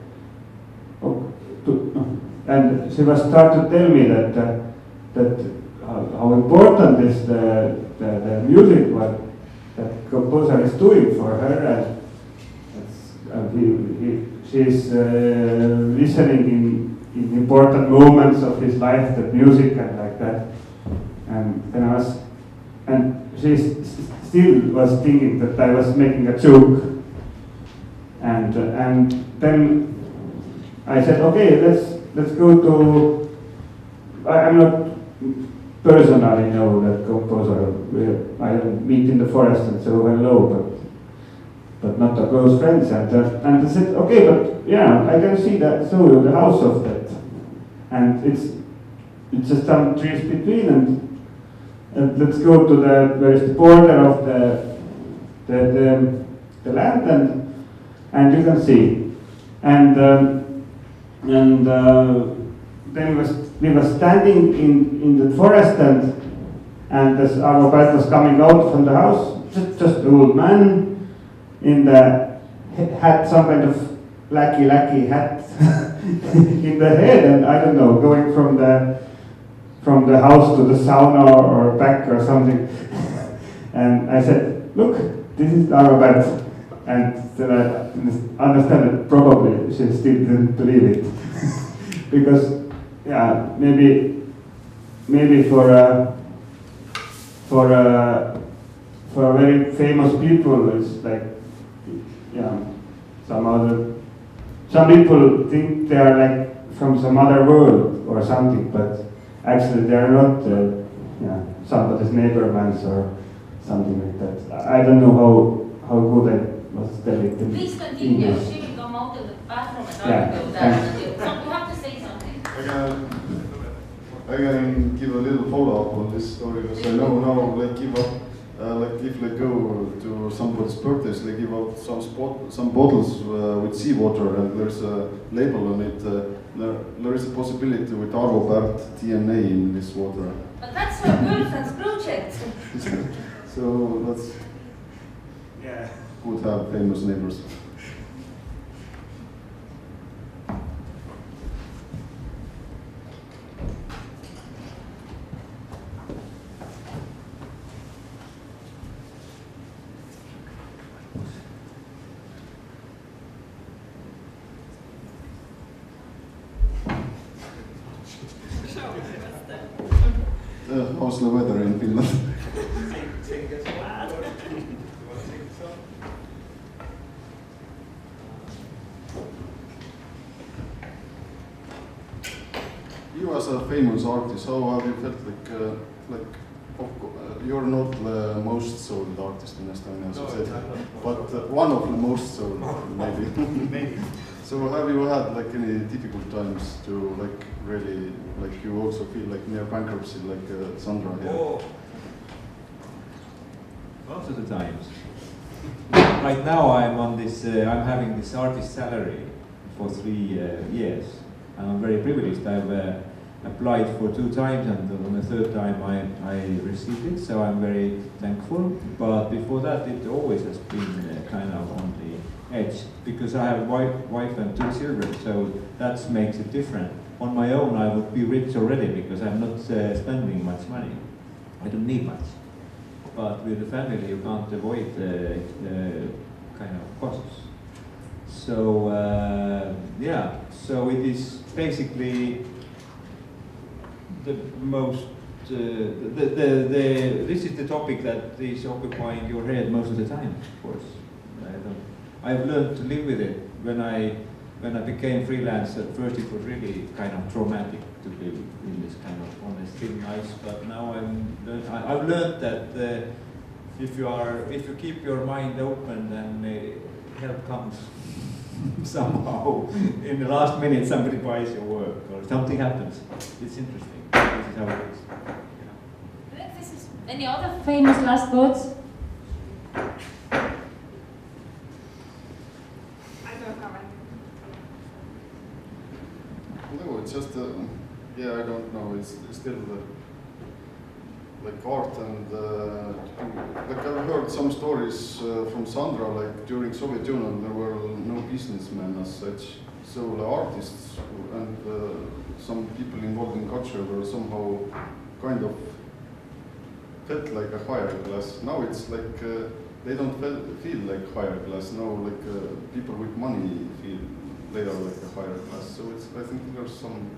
and she was started to tell me that how important is the music what that composer is doing for her, and she's listening in important moments of his life, the music and like that, and she still was thinking that I was making a joke, and then I said, okay, let's go to. I'm not personally know that composer. I meet in the forest and say hello, but not a close friends. And I said, okay, but yeah, I can see that. So the house of that, and it's just some trees between, and let's go to where is the border of the land, and you can see, and then we were standing in the forest, and as Arvo Pärt was coming out from the house, just an old man had some kind of lackey hat in the head, and I don't know, going from the house to the sauna or back or something. And I said, look, this is Arvo Pärt. And then I understand that probably she still didn't believe it. Because, yeah, maybe for very famous people, it's like, yeah, some people think they are like from some other world or something, but actually they are not somebody's neighbormans or something like that. I don't know how good I was telling it. Please continue. She will come out of the bathroom and I will go down. You have to say something. I can give a little follow-up on this story because I know now they give up, like if they go to somebody's birthdays, they give out some bottles with seawater and there's a label on it. There is a possibility with teine in this water. But that's her girlfriend's project. So that's good to have famous neighbors. How's the weather in Finland? You as a famous artist, how have you felt you're not the most sold artist in Estonia, but one of the most sold, maybe. Maybe. So have you had like any difficult times to really you also feel like near bankruptcy like Sandra here? Oh. Most of the times. Right now I'm on this. I'm having this artist salary for 3 years, and I'm very privileged. I've applied for 2 times, and on the 3rd time I received it. So I'm very thankful. But before that, it always has been kind of on the edge, because I have a wife and 2 children, so that makes it different. On my own, I would be rich already because I'm not spending much money. I don't need much. But with the family, you can't avoid kind of costs. So so it is basically the most. This is the topic that is occupying your head most of the time, of course. I've learned to live with it. When I became freelance, at first it was really kind of traumatic to live in this kind of honest, thin ice. But now I've learned that if you keep your mind open, then help comes somehow. In the last minute, somebody buys your work or something happens. It's interesting. This is how it is. Any other famous last words? No, it's just, I don't know, it's still like art and, like I've heard some stories from Sandra, like during Soviet Union there were no businessmen as such, so the artists and some people involved in culture were somehow kind of felt like a higher class. Now it's like, they don't feel like higher class, now like people with money feel they are like a higher class. So I think there's some,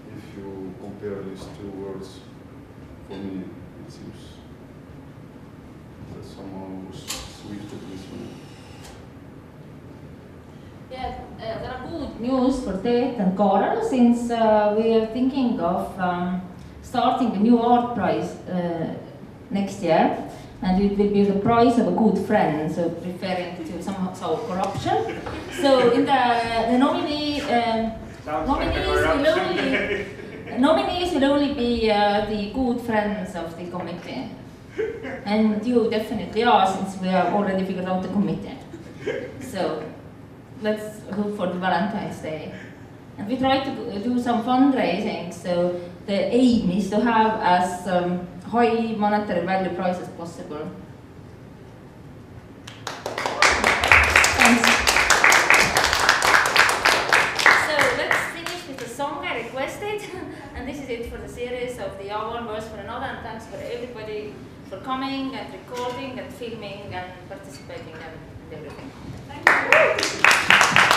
if you compare these 2 words, for me it seems that somehow switched this one. Yeah, there are good news for Teet and Kaamera, since we are thinking of starting a new art prize next year. And it will be the prize of a good friend, so referring to somehow corruption. So in the nominees will only be the good friends of the committee. And you definitely are, since we have already figured out the committee. So let's hope for the Valentine's Day. And we try to do some fundraising, so the aim is to have as high monetary value price as possible. Thanks. So let's finish with the song I requested, and this is it for the series of the One Verse for Another, and thanks for everybody for coming and recording and filming and participating and everything. Thank you.